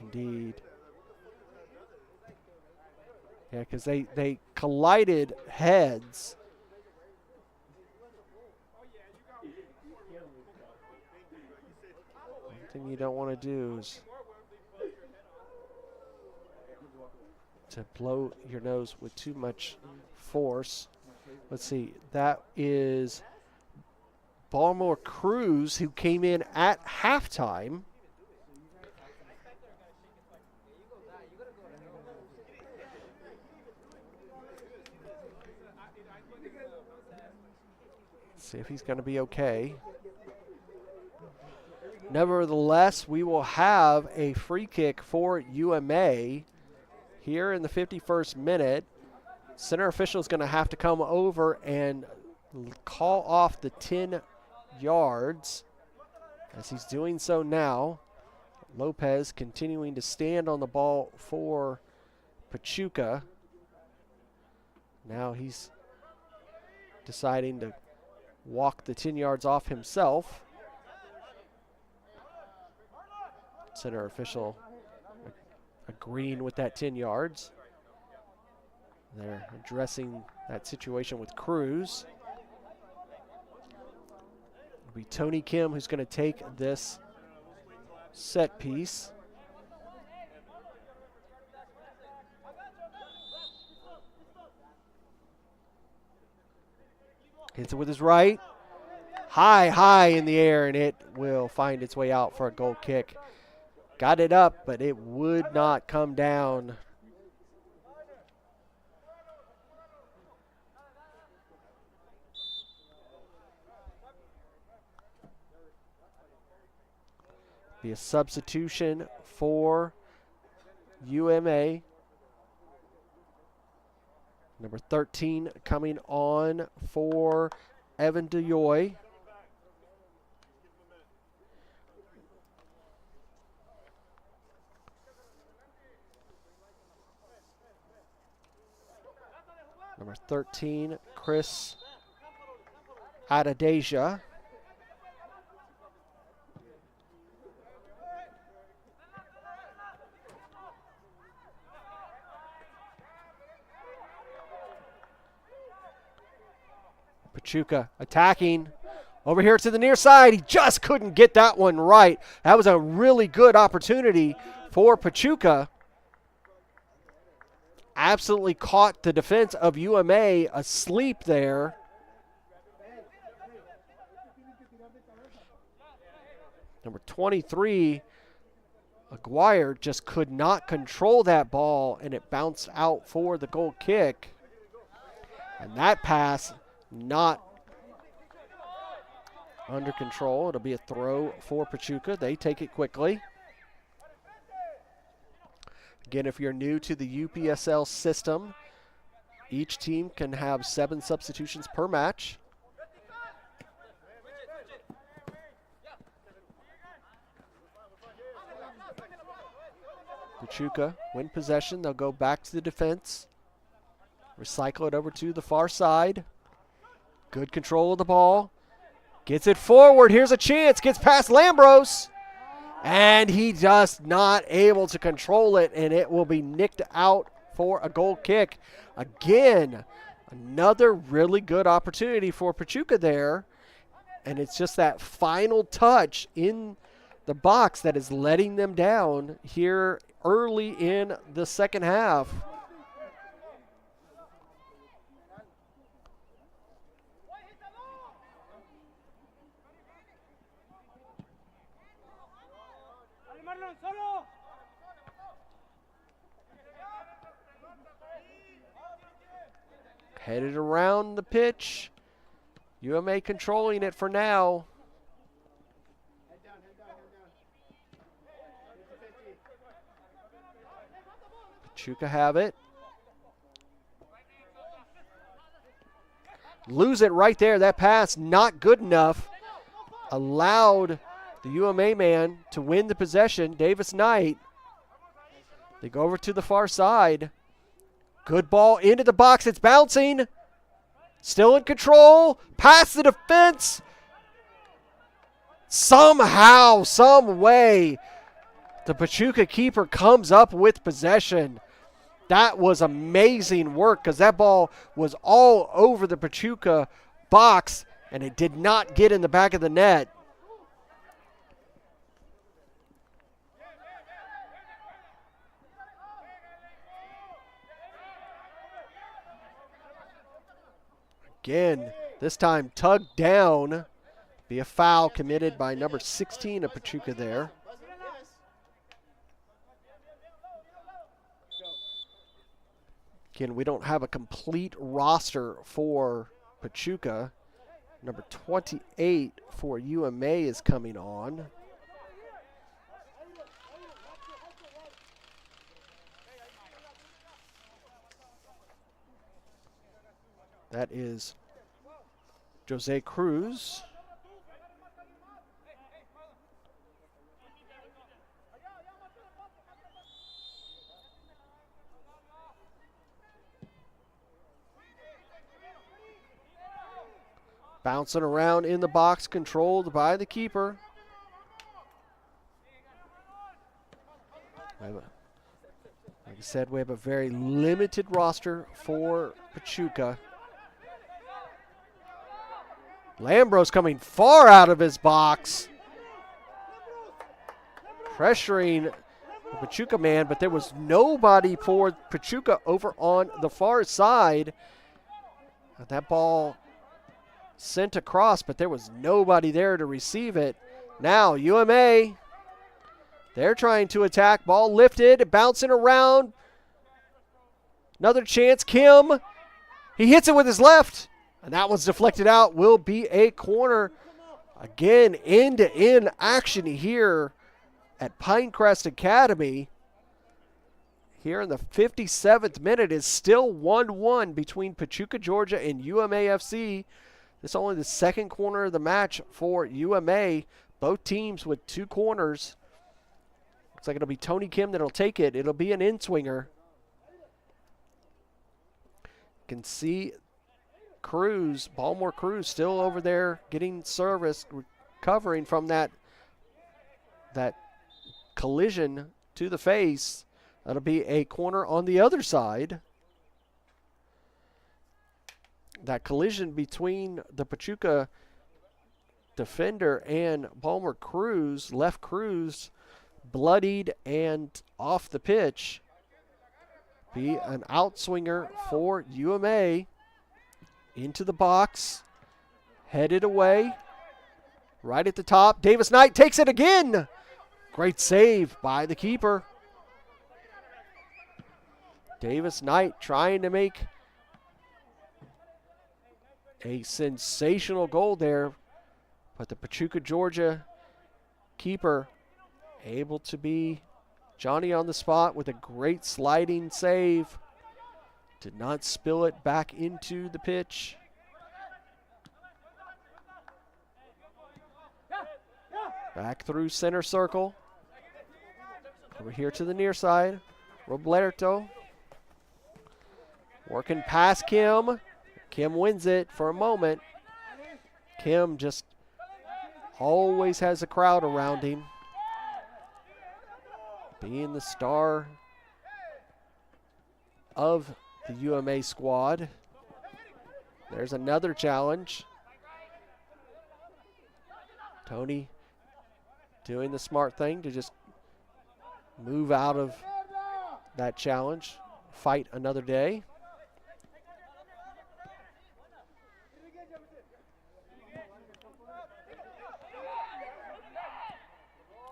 Indeed. Yeah, because they collided heads. One thing you don't want to do is to blow your nose with too much force. Let's see. That is Baltimore Cruz, who came in at halftime. See if he's going to be okay. Nevertheless, we will have a free kick for UMA here in the 51st minute. Center official is going to have to come over and call off the 10 yards, as he's doing so now. Lopez continuing to stand on the ball for Pachuca. Now he's deciding to walk the 10 yards off himself. Center official agreeing with that 10 yards. They're addressing that situation with Cruz. It'll be Tony Kim who's going to take this set piece. Hits it with his right. High in the air, and it will find its way out for a goal kick. Got it up, but it would not come down. Be a substitution for UMA. Number 13 coming on for Evan DeYoy. Number 13, Chris Adedeja. Pachuca attacking over here to the near side. He just couldn't get that one right. That was a really good opportunity for Pachuca. Absolutely caught the defense of UMA asleep there. Number 23, Aguirre, just could not control that ball, and it bounced out for the goal kick. And that pass not under control. It'll be a throw for Pachuca. They take it quickly. Again, if you're new to the UPSL system, each team can have 7 substitutions per match. Pachuca win possession. They'll go back to the defense. Recycle it over to the far side. Good control of the ball. Gets it forward. Here's a chance. Gets past Lambros. And he just not able to control it, and it will be nicked out for a goal kick. Again, another really good opportunity for Pachuca there. And it's just that final touch in the box that is letting them down here early in the second half. Headed around the pitch. UMA controlling it for now. Pachuca have it. Lose it right there. That pass not good enough. Allowed the UMA man to win the possession. Davis Knight. They go over to the far side. Good ball into the box. It's bouncing. Still in control. Past the defense. Somehow, some way, the Pachuca keeper comes up with possession. That was amazing work because that ball was all over the Pachuca box and it did not get in the back of the net. Again, this time tugged down. Be a foul committed by number 16 of Pachuca there. Again, we don't have a complete roster for Pachuca. Number 28 for UMA is coming on. That is Jose Cruz. Bouncing around in the box, controlled by the keeper. Like I said, we have a very limited roster for Pachuca. Lambros coming far out of his box. Pressuring the Pachuca man, but there was nobody for Pachuca over on the far side. That ball sent across, but there was nobody there to receive it. Now UMA, they're trying to attack. Ball lifted, bouncing around. Another chance. Kim, he hits it with his left, and that one's deflected out. Will be a corner. Again, end-to-end action here at Pinecrest Academy. Here in the 57th minute is still 1-1 between Pachuca Georgia and UMAFC. This is only the second corner of the match for UMA. Both teams with 2 corners. Looks like it'll be Tony Kim that'll take it. It'll be an in-swinger. Can see Cruz, Baltimore Cruz, still over there getting service, recovering from that collision to the face. That'll be a corner on the other side. That collision between the Pachuca defender and Baltimore Cruz left Cruz bloodied and off the pitch. Be an outswinger for UMA. Into the box, headed away, right at the top. Davis Knight takes it again. Great save by the keeper. Davis Knight trying to make a sensational goal there, but the Pachuca Georgia keeper able to be Johnny on the spot with a great sliding save. Did not spill it back into the pitch. Back through center circle. Over here to the near side. Robledo working past Kim. Kim wins it for a moment. Kim just always has a crowd around him. Being the star of the UMA squad. There's another challenge. Tony doing the smart thing to just move out of that challenge. Fight another day.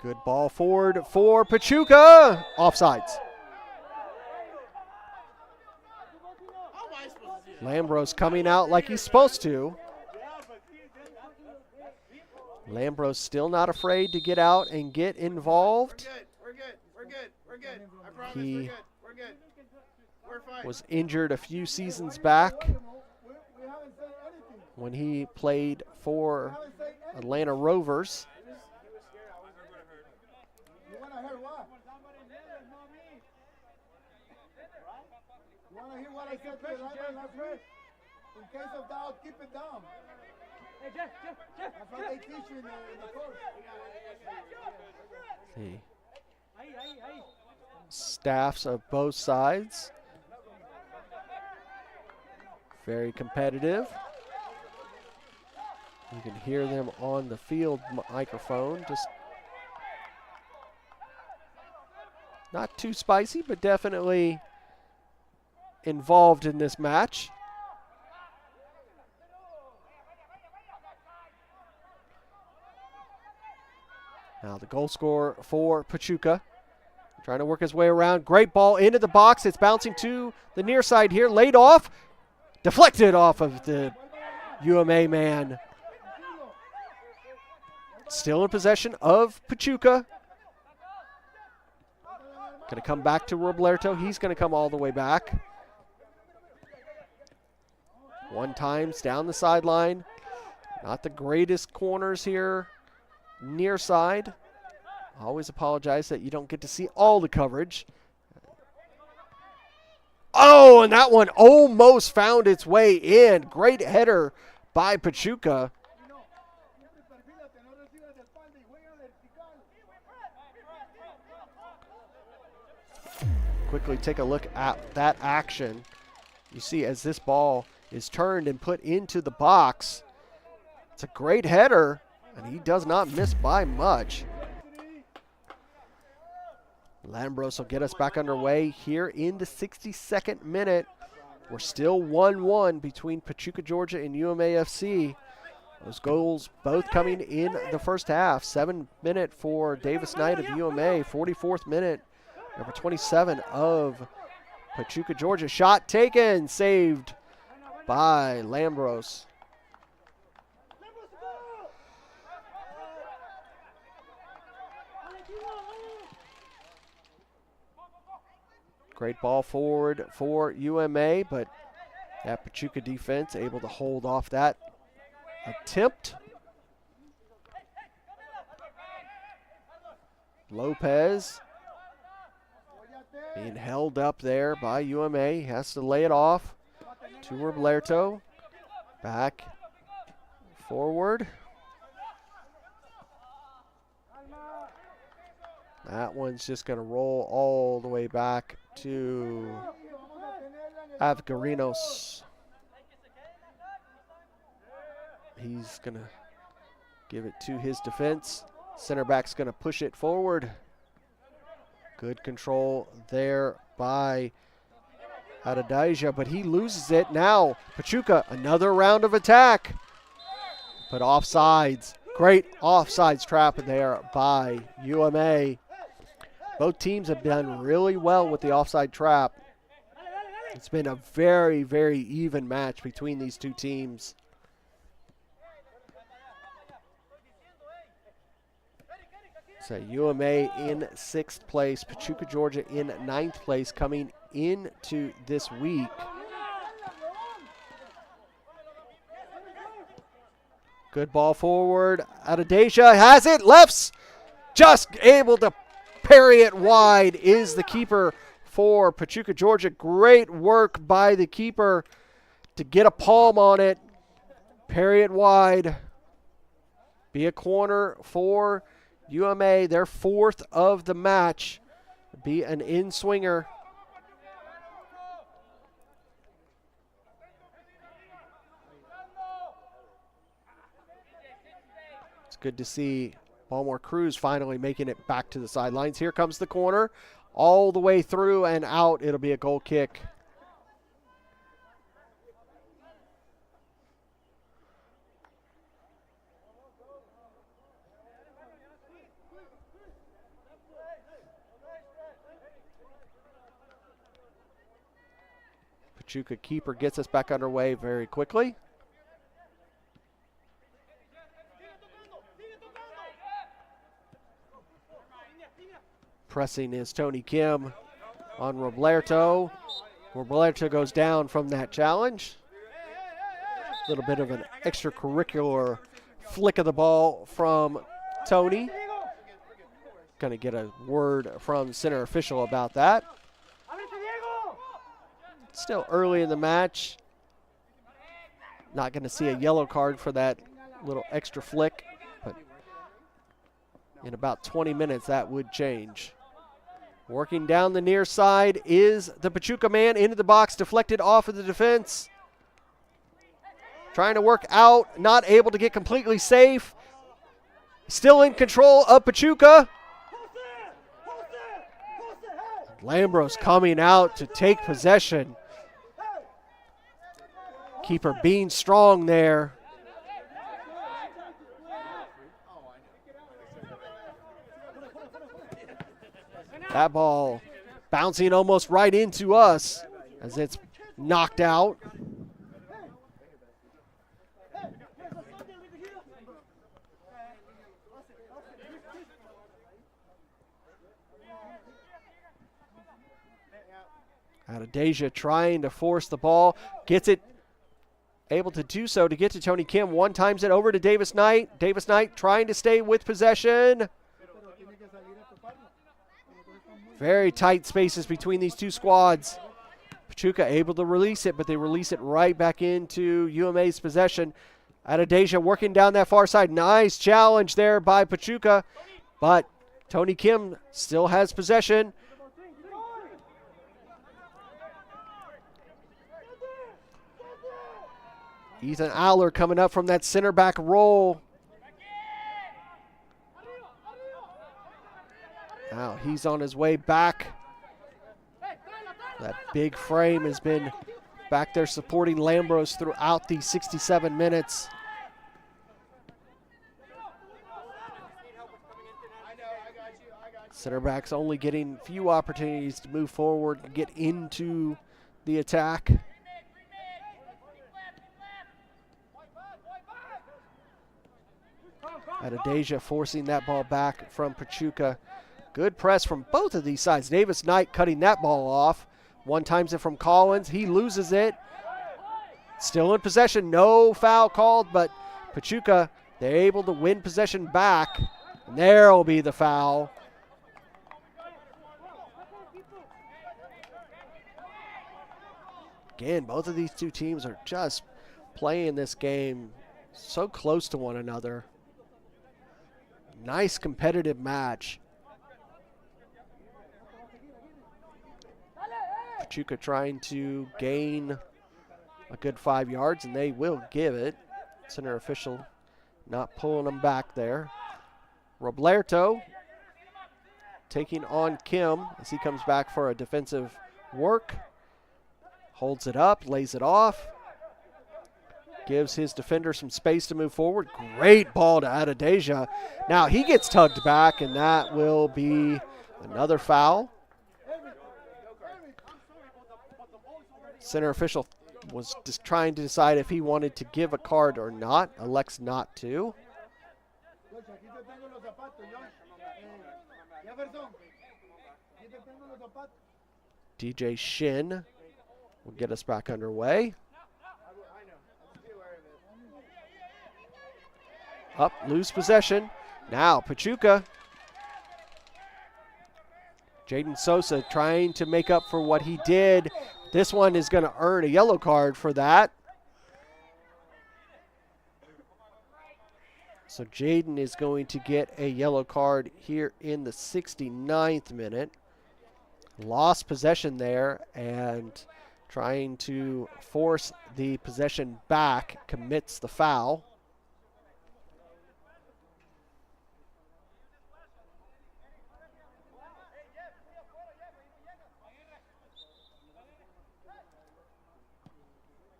Good ball forward for Pachuca. Offsides. Lambros coming out like he's supposed to. Lambros still not afraid to get out and get involved. We're good. I promise He we're good. We're fine. was injured a few seasons back when he played for Atlanta Rovers. You want to hear what? You want to hear what I said to the lineman last week? In case of doubt, keep it down. That's what they teach you in the course. The staffs of both sides. Very competitive. You can hear them on the field microphone. Just not too spicy, but definitely involved in this match. Now the goal scorer for Pachuca. Trying to work his way around. Great ball into the box. It's bouncing to the near side here. Laid off. Deflected off of the UMA man. Still in possession of Pachuca. Going to come back to Roblerto. He's going to come all the way back. One times down the sideline. Not the greatest corners here near side. Always apologize that you don't get to see all the coverage. Oh, and that one almost found its way in. Great header by Pachuca. Quickly take a look at that action. You see as this ball is turned and put into the box. It's a great header, and he does not miss by much. Lambros will get us back underway here in the 62nd minute. We're still 1-1 between Pachuca Georgia and UMAFC. Those goals both coming in the first half. 7th minute for Davis Knight of UMA. 44th minute, number 27 of Pachuca Georgia. Shot taken, saved by Lambros. Great ball forward for UMA, but that Pachuca defense able to hold off that attempt. Lopez being held up there by UMA. He has to lay it off to Roblerto. Back forward. That one's just going to roll all the way back to Avgarinos. He's going to give it to his defense. Center back's going to push it forward. Good control there by Adadaija, but he loses it. Now, Pachuca, another round of attack. But offsides. Great offsides trap there by UMA. Both teams have done really well with the offside trap. It's been a very, very even match between these two teams. So UMA in 6th place, Pachuca Georgia in 9th place coming into this week. Good ball forward. Adadaija has it. Lefts just able to parry it wide is the keeper for Pachuca Georgia. Great work by the keeper to get a palm on it. Parry it wide. Be a corner for UMA. Their 4th of the match. Be an in-swinger. It's good to see Balmore Cruz finally making it back to the sidelines. Here comes the corner. All the way through and out. It'll be a goal kick. Pachuca keeper gets us back underway very quickly. Pressing is Tony Kim on Roblerto. Roblerto goes down from that challenge. A little bit of an extracurricular flick of the ball from Tony. Going to get a word from center official about that. Still early in the match. Not going to see a yellow card for that little extra flick, but in about 20 minutes that would change. Working down the near side is the Pachuca man into the box, deflected off of the defense. Trying to work out, not able to get completely safe. Still in control of Pachuca. Lambros coming out to take possession. Keeper being strong there. That ball bouncing almost right into us as it's knocked out. Adedeja trying to force the ball. Gets it. Able to do so to get to Tony Kim. One times it over to Davis Knight. Davis Knight trying to stay with possession. Very tight spaces between these two squads. Pachuca able to release it, but they release it right back into UMA's possession. Adedeja working down that far side. Nice challenge there by Pachuca, but Tony Kim still has possession. Ethan Aller coming up from that center back role. Now he's on his way back. That big frame has been back there supporting Lambros throughout these 67 minutes. Center backs only getting few opportunities to move forward and get into the attack. Adedeja forcing that ball back from Pachuca. Good press from both of these sides. Davis Knight cutting that ball off. One times it from Collins. He loses it. Still in possession. No foul called, but Pachuca, they're able to win possession back. And there will be the foul. Again, both of these two teams are just playing this game so close to one another. Nice competitive match. Pachuca trying to gain a good 5 yards, and they will give it. Center official not pulling them back there. Roblerto taking on Kim as he comes back for a defensive work. Holds it up, lays it off. Gives his defender some space to move forward. Great ball to Adedeja. Now he gets tugged back, and that will be another foul. Center official was just trying to decide if he wanted to give a card or not. Elects not to. DJ Shin will get us back underway. Up, lose possession. Now Pachuca. Jaden Sosa trying to make up for what he did. This one is going to earn a yellow card for that. So Jaden is going to get a yellow card here in the 69th minute. Lost possession there and trying to force the possession back, commits the foul.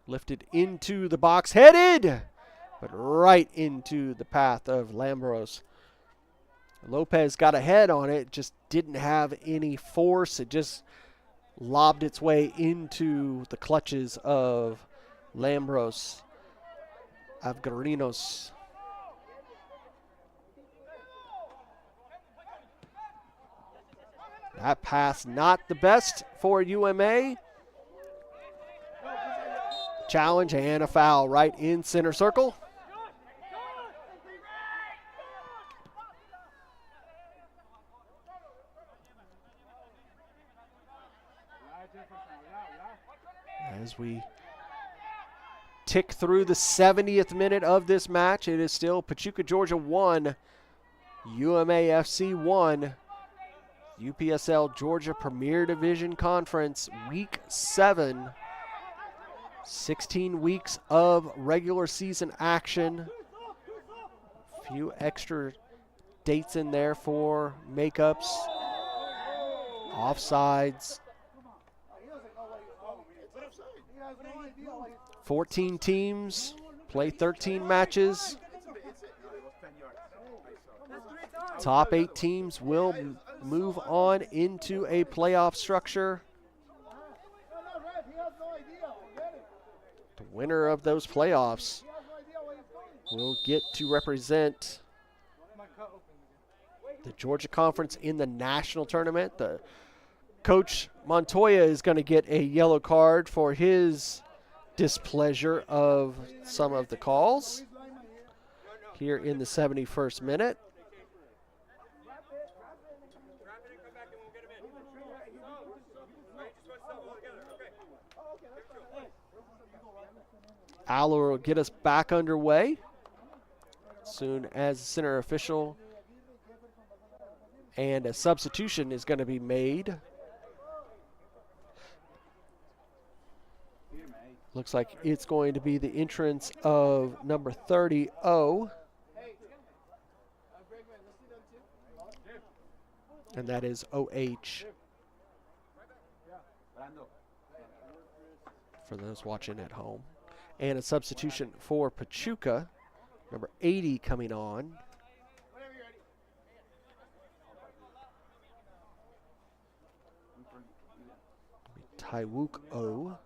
Lifted into the box, headed, but right into the path of Lambros. Lopez got a head on it, just didn't have any force. It just lobbed its way into the clutches of Lambros Avgarinos. That pass not the best for UMA. Challenge and a foul right in center circle. As we tick through the 70th minute of this match, it is still Pachuca Georgia 1, UMAFC 1, UPSL Georgia Premier Division Conference Week 7. 16 weeks of regular season action. A few extra dates in there for makeups, offsides. 14 teams play 13 matches. Top 8 teams will move on into a playoff structure. The winner of those playoffs will get to represent the Georgia Conference in the national tournament. The Coach Montoya is going to get a yellow card for his displeasure of some of the calls here in the 71st minute. Aller will get us back underway soon as the center official and a substitution is going to be made. Looks like it's going to be the entrance of number 30, O. And that is OH. For those watching at home. And a substitution for Pachuca, number 80 coming on. Taiwook O.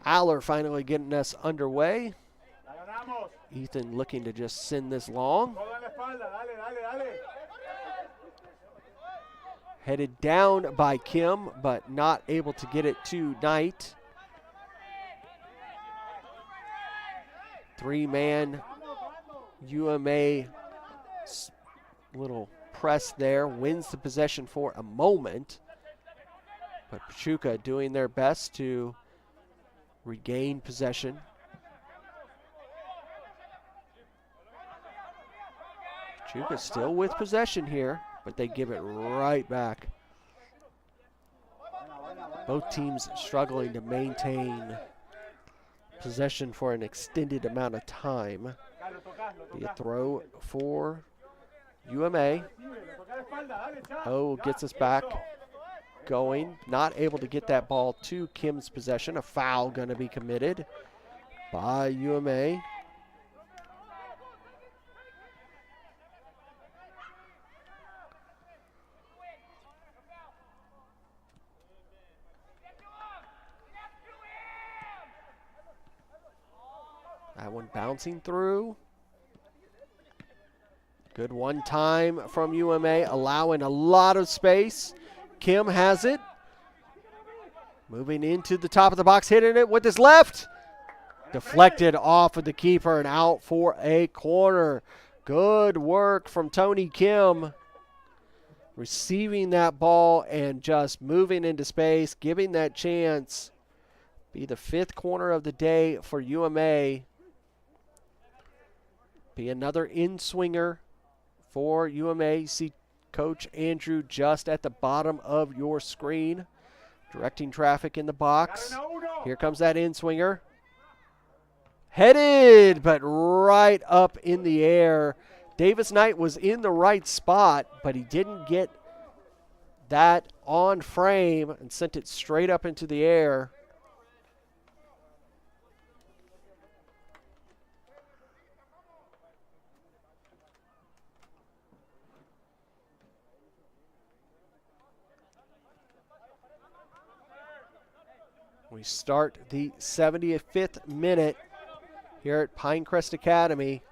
Aller finally getting us underway. Ethan looking to just send this long. Headed down by Kim, but not able to get it to Knight. Three-man UMA little press there, wins the possession for a moment. But Pachuca doing their best to regain possession. Pachuca still with possession here, but they give it right back. Both teams struggling to maintain possession for an extended amount of time. Be a throw for UMA. O gets us back going. Not able to get that ball to Kim's possession. A foul going to be committed by UMA. That one bouncing through. Good one time from UMA, allowing a lot of space. Kim has it. Moving into the top of the box, hitting it with his left. Deflected off of the keeper and out for a corner. Good work from Tony Kim. Receiving that ball and just moving into space, giving that chance. Be the fifth corner of the day for UMA. Be another in-swinger for UMA. You see Coach Andrew just at the bottom of your screen, directing traffic in the box. Here comes that in-swinger. Headed, but right up in the air. Davis Knight was in the right spot, but he didn't get that on frame and sent it straight up into the air. We start the 75th minute here at Pinecrest Academy.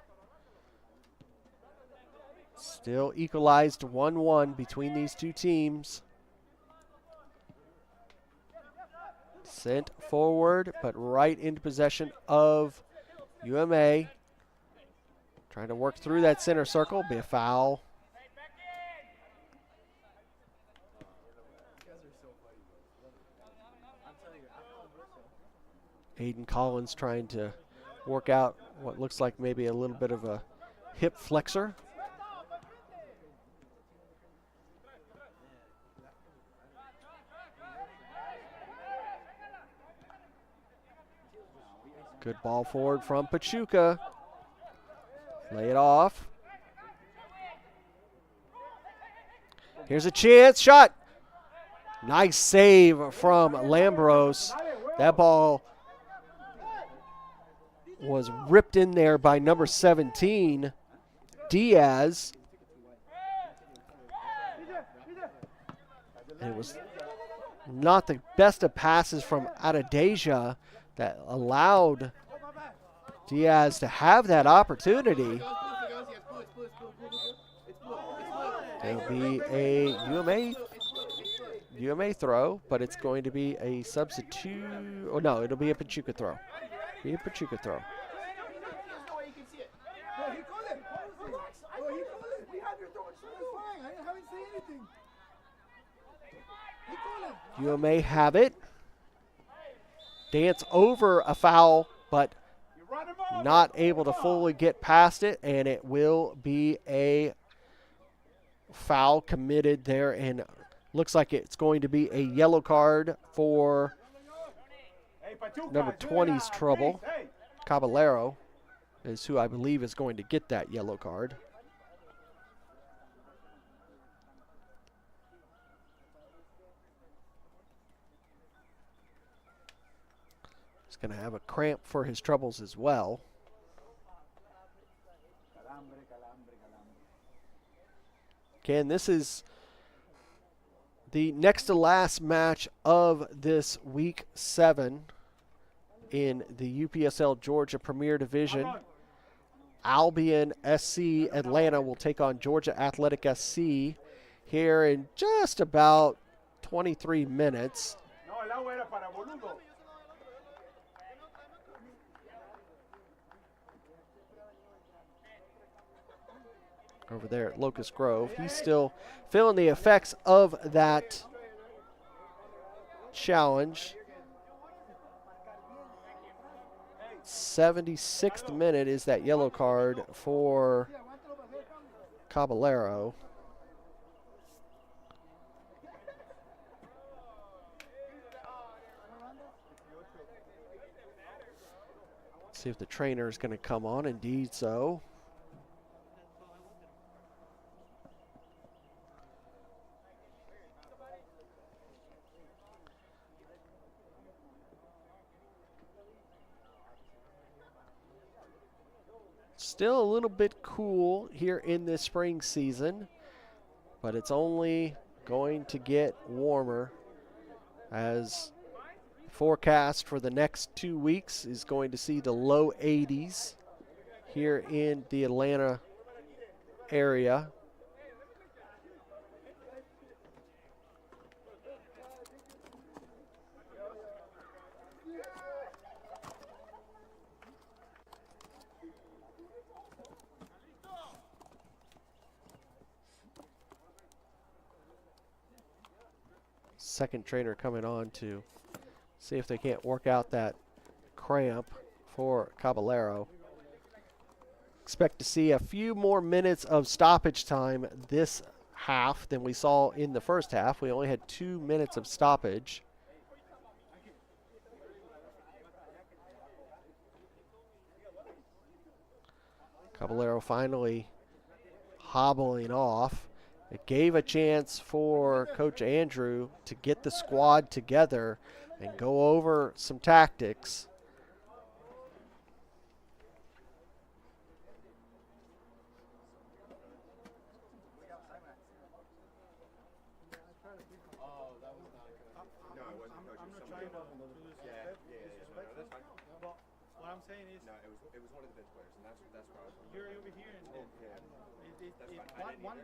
Still equalized 1-1 between these two teams. Sent forward, but right into possession of UMA. Trying to work through that center circle, be a foul. Aiden Collins trying to work out what looks like maybe a little bit of a hip flexor. Good ball forward from Pachuca. Lay it off. Here's a chance, shot. Nice save from Lambros. That ball was ripped in there by number 17, Diaz. And it was not the best of passes from Adedeja that allowed Diaz to have that opportunity. It'll be a UMA throw, but it's going to be a substitute. Oh, no, it'll be a Pachuca throw. Be a Pachuca throw. Bro, he called it. Bro, he called it. We have your throw. It's fine. I haven't seen anything. He called it. UMA have it. Dance over a foul, but not able to fully get past it, and it will be a foul committed there, and looks like it's going to be a yellow card for number 20's trouble. Caballero is who I believe is going to get that yellow card. He's going to have a cramp for his troubles as well. Again, this is the next to last match of this week 7 in the UPSL Georgia Premier Division. Albion SC Atlanta will take on Georgia Athletic SC here in just about 23 minutes. Over there at Locust Grove. He's still feeling the effects of that challenge. 76th minute is that yellow card for Caballero. See if the trainer is going to come on. Indeed so. Still a little bit cool here in this spring season, but it's only going to get warmer as forecast for the next 2 weeks is going to see the low 80s here in the Atlanta area. Second trainer coming on to see if they can't work out that cramp for Caballero. Expect to see a few more minutes of stoppage time this half than we saw in the first half. We only had 2 minutes of stoppage. Caballero finally hobbling off. It gave a chance for Coach Andrew to get the squad together and go over some tactics. What I'm saying is, no, it was one of the bench players, and that's why I was. You're over here, and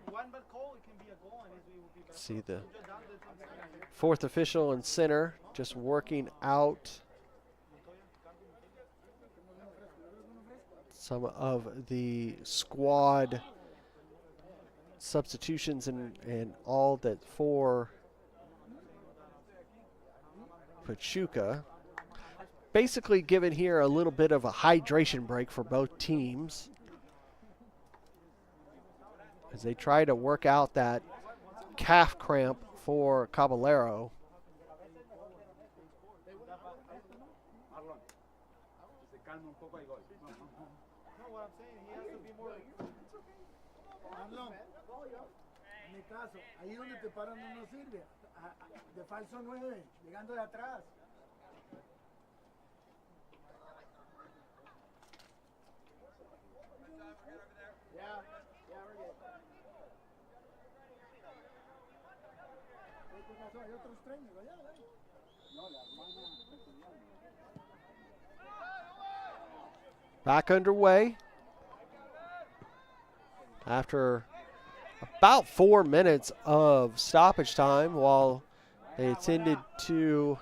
one bad call, it can be a goal, and it will be better. See the fourth official and center just working out some of the squad substitutions and all that for Pachuca. Basically given here a little bit of a hydration break for both teams as they try to work out that calf cramp for Caballero. En mi caso, ahí donde te paran no sirve. De falso 9, llegando de atrás. Back underway after about 4 minutes of stoppage time while they attended to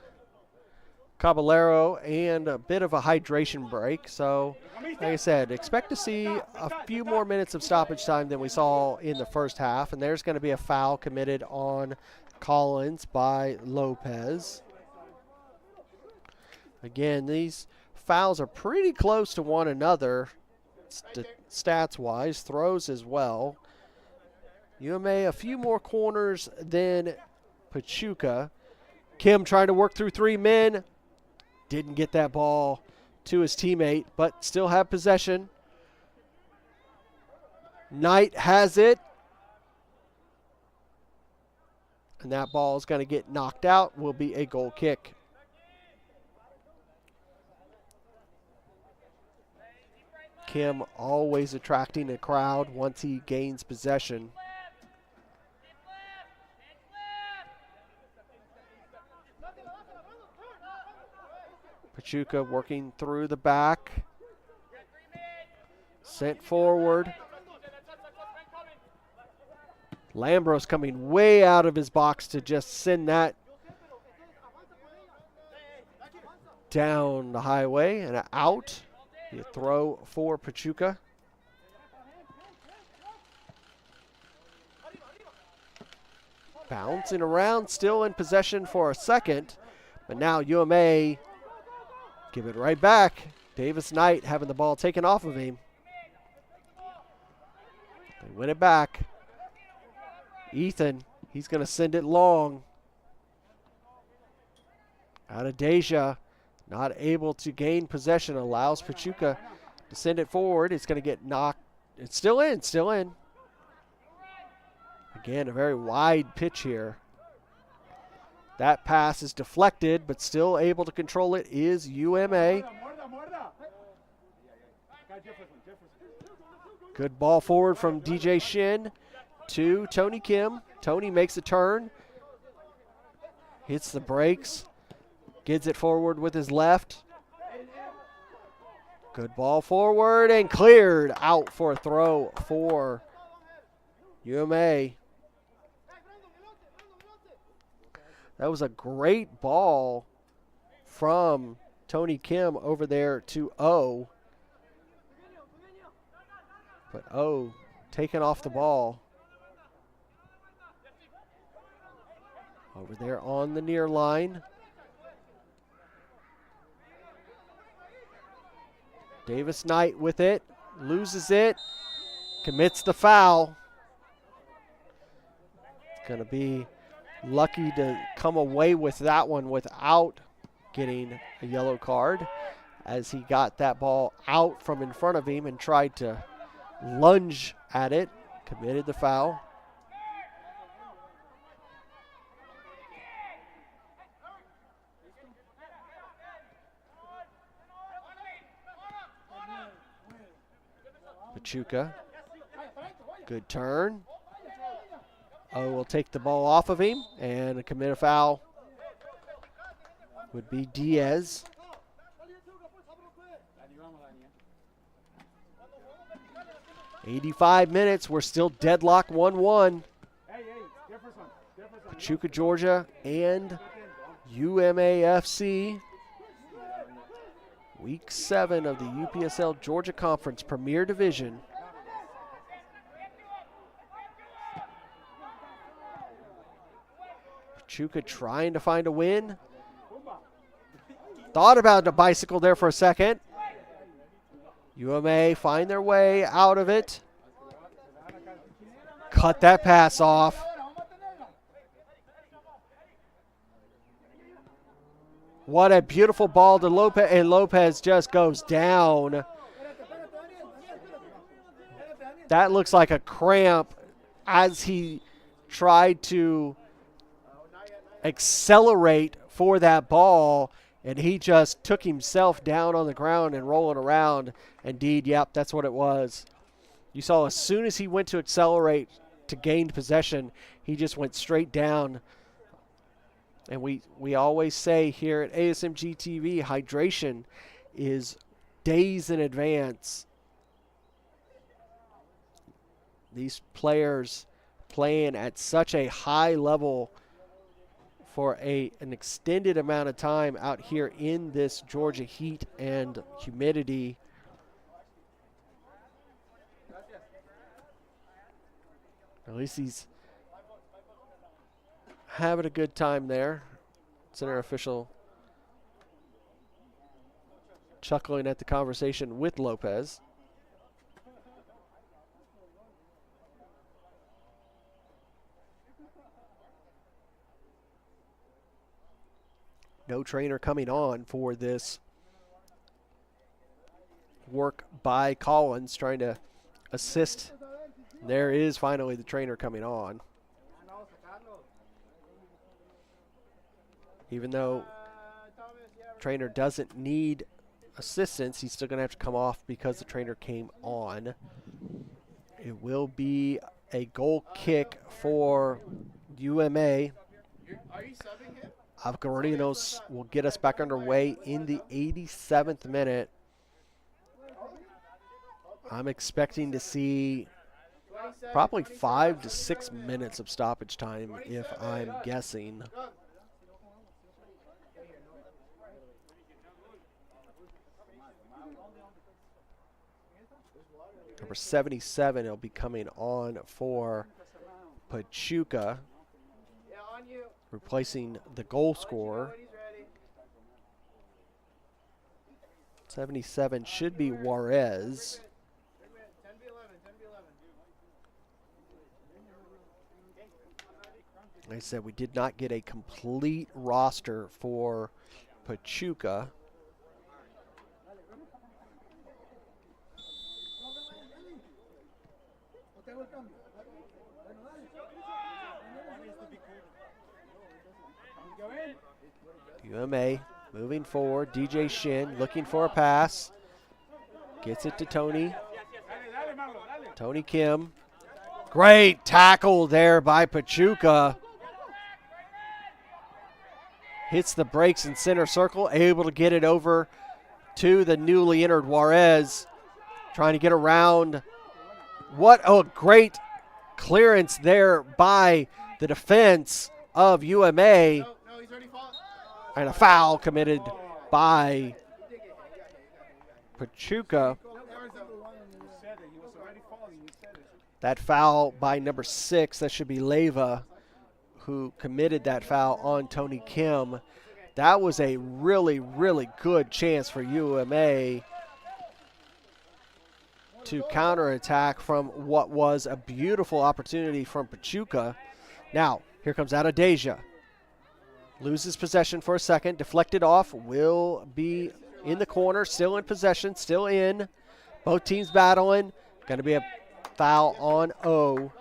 Caballero and a bit of a hydration break. So, like I said, expect to see a few more minutes of stoppage time than we saw in the first half. And there's going to be a foul committed on Collins by Lopez. Again, these fouls are pretty close to one another stats-wise, throws as well. UMA a few more corners than Pachuca. Kim trying to work through 3 men. Didn't get that ball to his teammate, but still have possession. Knight has it. And that ball is going to get knocked out. Will be a goal kick. Kim always attracting a crowd once he gains possession. Pachuca working through the back. Sent forward. Lambros coming way out of his box to just send that down the highway and out. The throw for Pachuca. Bouncing around, still in possession for a second, but now UMA give it right back. Davis Knight having the ball taken off of him. They win it back. Ethan, he's going to send it long. Out of Deja, not able to gain possession, allows Pachuca to send it forward. It's going to get knocked. It's still in, still in. Again, a very wide pitch here. That pass is deflected, but still able to control it is UMA. Good ball forward from DJ Shin to Tony Kim. Tony makes a turn. Hits the brakes. Gets it forward with his left. Good ball forward and cleared out for a throw for UMA. That was a great ball from Tony Kim over there to O. But O taking off the ball. Over there on the near line. Davis Knight with it. Loses it. Commits the foul. It's going to be lucky to come away with that one without getting a yellow card, as he got that ball out from in front of him and tried to lunge at it. Committed the foul. Pachuca. Good turn. O will take the ball off of him and commit a foul. Would be Diaz. "85 minutes, we're still deadlocked 1-1. Pachuca Georgia and UMAFC. Week 7 of the UPSL Georgia Conference Premier Division. Pachuca trying to find a win. Thought about a bicycle there for a second. UMA find their way out of it. Cut that pass off. What a beautiful ball to Lopez, and Lopez just goes down. That looks like a cramp as he tried to accelerate for that ball, and he just took himself down on the ground and rolling around. Indeed, yep, that's what it was. You saw as soon as he went to accelerate to gain possession, he just went straight down. And we always say here at ASMG TV, hydration is days in advance. These players playing at such a high level for an extended amount of time out here in this Georgia heat and humidity. At least he's having a good time there. Center official chuckling at the conversation with Lopez. No trainer coming on for this work by Collins, trying to assist. There is finally the trainer coming on. Even though trainer doesn't need assistance, he's still going to have to come off because the trainer came on. It will be a goal kick for UMA. Alvarino's will get us back underway in the 87th minute. I'm expecting to see probably 5 to 6 minutes of stoppage time, if I'm guessing. Number 77 will be coming on for Pachuca, replacing the goal scorer. 77 should be Juarez. Like I said, we did not get a complete roster for Pachuca. UMA moving forward. DJ Shin looking for a pass. Gets it to Tony. Tony Kim. Great tackle there by Pachuca. Hits the brakes in center circle. Able to get it over to the newly entered Juarez. Trying to get around. What a great clearance there by the defense of UMA. And a foul committed by Pachuca. That foul by number 6, that should be Leyva, who committed that foul on Tony Kim. That was a really, really good chance for UMA to counterattack from what was a beautiful opportunity from Pachuca. Now, here comes Adedeja. Loses possession for a second, deflected off, will be in the corner, still in possession, still in. Both teams battling. Going to be a foul on O.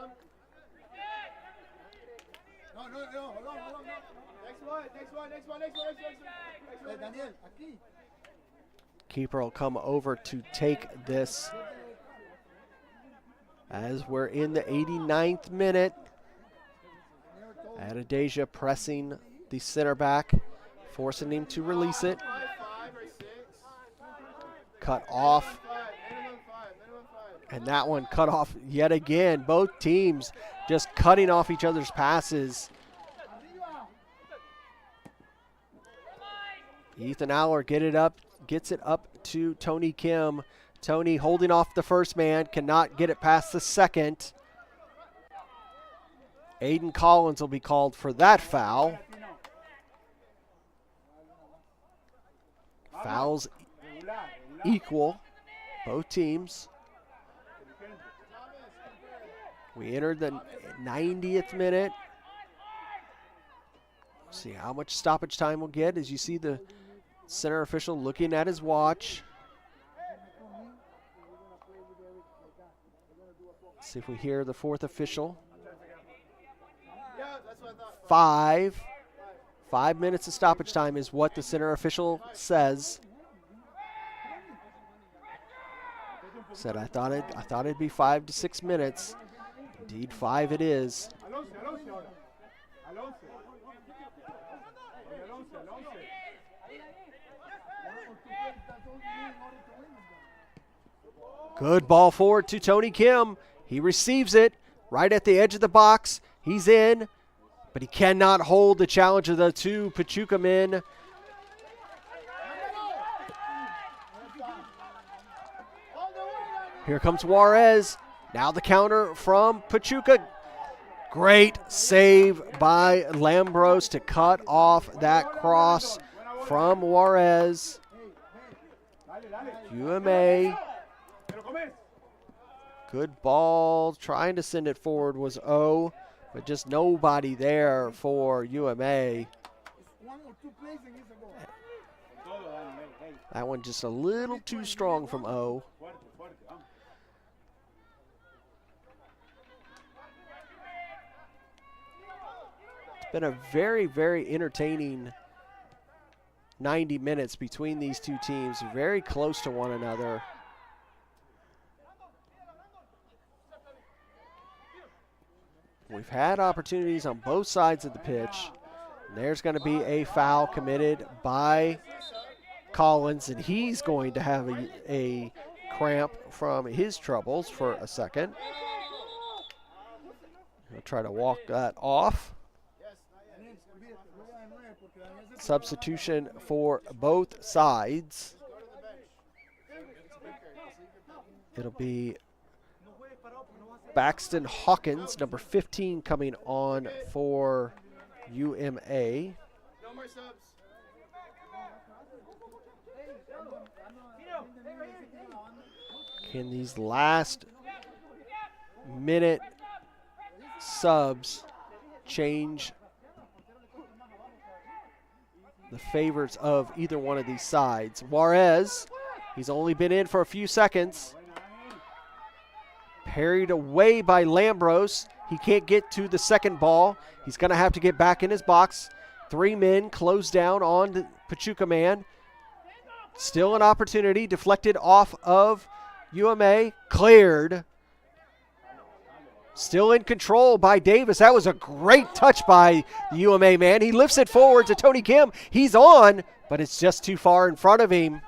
Keeper will come over to take this as we're in the 89th minute. Adedeja pressing the center back, forcing him to release it. Cut off. And that one cut off yet again. Both teams just cutting off each other's passes. Ethan Aller gets it up to Tony Kim. Tony holding off the first man, cannot get it past the second. Aiden Collins will be called for that foul. Fouls equal, both teams. We entered the 90th minute. See how much stoppage time we'll get as you see the center official looking at his watch. See if we hear the fourth official. 5 minutes of stoppage time is what the center official says. Said I thought it'd be 5 to 6 minutes. Indeed, 5 it is. Good ball forward to Tony Kim. He receives it, right at the edge of the box. He's in, but he cannot hold the challenge of the two Pachuca men. Here comes Juarez. Now the counter from Pachuca. Great save by Lambros to cut off that cross from Juarez. UMA. Good ball. Trying to send it forward was O, but just nobody there for UMA. That one just a little too strong from O. It's been a very, very entertaining 90 minutes between these two teams, very close to one another. We've had opportunities on both sides of the pitch. And there's going to be a foul committed by Collins, and he's going to have a cramp from his troubles for a second. He'll try to walk that off. Substitution for both sides. It'll be Baxton Hawkins, number 15, coming on for UMA. Can these last minute subs change the favors of either one of these sides? Juarez, he's only been in for a few seconds. Parried away by Lambros. He can't get to the second ball. He's going to have to get back in his box. 3 men close down on the Pachuca man. Still an opportunity. Deflected off of UMA. Cleared. Still in control by Davis. That was a great touch by the UMA man. He lifts it forward to Tony Kim. He's on, but it's just too far in front of him.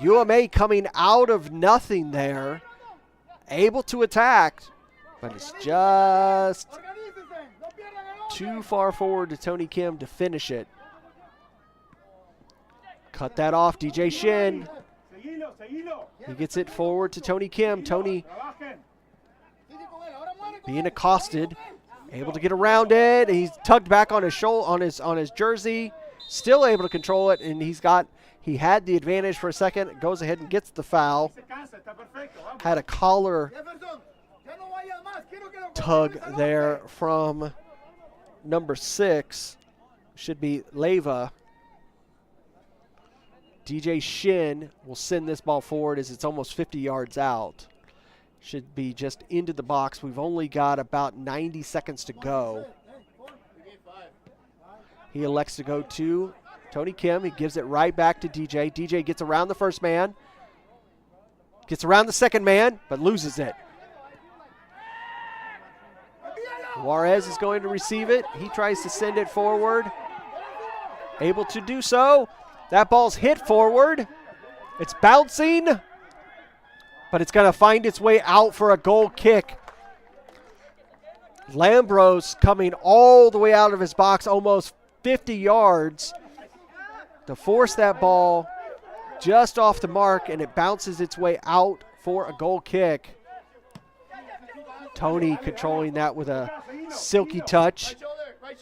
UMA coming out of nothing there. Able to attack, but it's just too far forward to Tony Kim to finish it. Cut that off, DJ Shin. He gets it forward to Tony Kim. Tony being accosted, able to get around it. He's tugged back on his shoulder, on his jersey, still able to control it, and he had the advantage for a second. Goes ahead and gets the foul. Had a collar tug there from number 6. Should be Leva. DJ Shin will send this ball forward as it's almost 50 yards out. Should be just into the box. We've only got about 90 seconds to go. He elects to go to Tony Kim. He gives it right back to DJ. DJ gets around the first man. Gets around the second man, but loses it. Juarez is going to receive it. He tries to send it forward. Able to do so. That ball's hit forward. It's bouncing, but it's going to find its way out for a goal kick. Lambros coming all the way out of his box, almost 50 yards, to force that ball just off the mark, and it bounces its way out for a goal kick. Tony controlling that with a silky touch.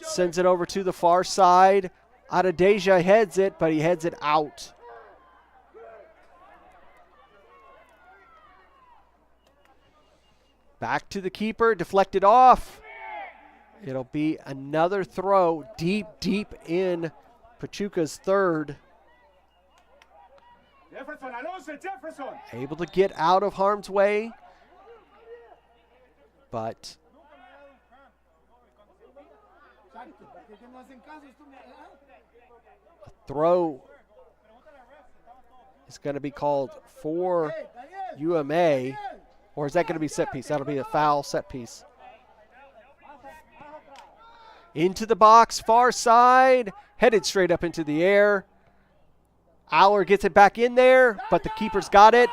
Sends it over to the far side. Adedeja heads it, but he heads it out. Back to the keeper, deflected off. It'll be another throw deep, deep in Pachuca's third. Able to get out of harm's way, but a throw is going to be called for UMA, or is that going to be set piece? That'll be a foul set piece. Into the box, far side, headed straight up into the air. Aller gets it back in there, but the keeper's got it.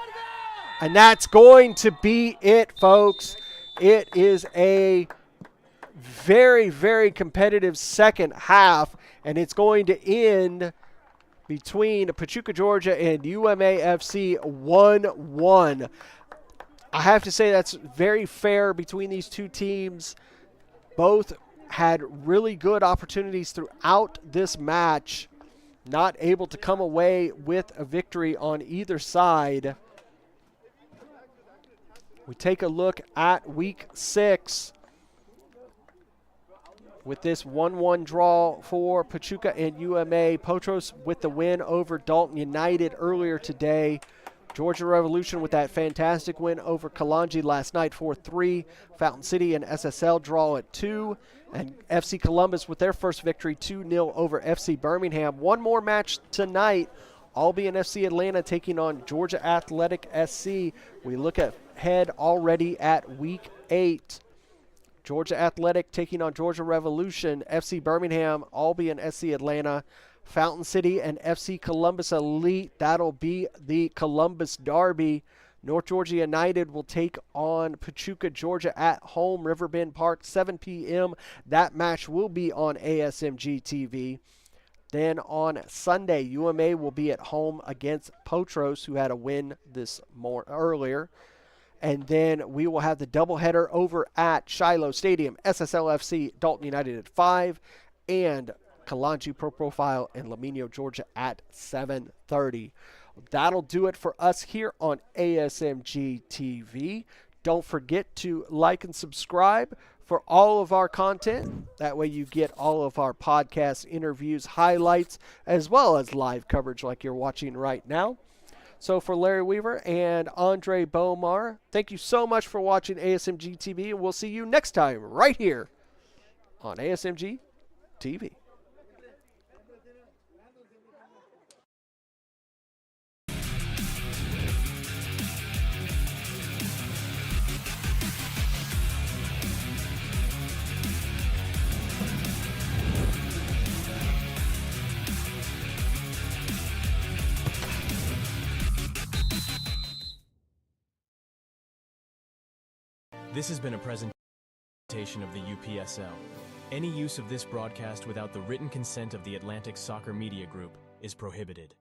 And that's going to be it, folks. It is a very, very competitive second half, and it's going to end between Pachuca Georgia and UMAFC 1-1. I have to say that's very fair between these two teams. Both had really good opportunities throughout this match, not able to come away with a victory on either side. We take a look at week 6 with this 1-1 draw for Pachuca and UMA. Potros with the win over Dalton United earlier today. Georgia Revolution with that fantastic win over Kalanji last night 4-3. Fountain City and SSL draw at 2. And FC Columbus with their first victory 2-0 over FC Birmingham. One more match tonight. Albion FC Atlanta taking on Georgia Athletic SC. We look ahead already at week 8. Georgia Athletic taking on Georgia Revolution. FC Birmingham, Albion SC Atlanta. Fountain City and FC Columbus Elite. That'll be the Columbus Derby. North Georgia United will take on Pachuca Georgia at home, Riverbend Park, 7 p.m. That match will be on ASMG TV. Then on Sunday, UMA will be at home against Potros, who had a win earlier. And then we will have the doubleheader over at Shiloh Stadium, SSLFC Dalton United at 5, and Kalanji Pro Profile in Lamino, Georgia at 7:30. That'll do it for us here on ASMG TV. Don't forget to like and subscribe for all of our content. That way you get all of our podcast interviews, highlights, as well as live coverage like you're watching right now. So for Larry Weaver and Andre Bomar, thank you so much for watching ASMG TV, and we'll see you next time right here on ASMG TV. This has been a presentation of the UPSL. Any use of this broadcast without the written consent of the Atlantic Soccer Media Group is prohibited.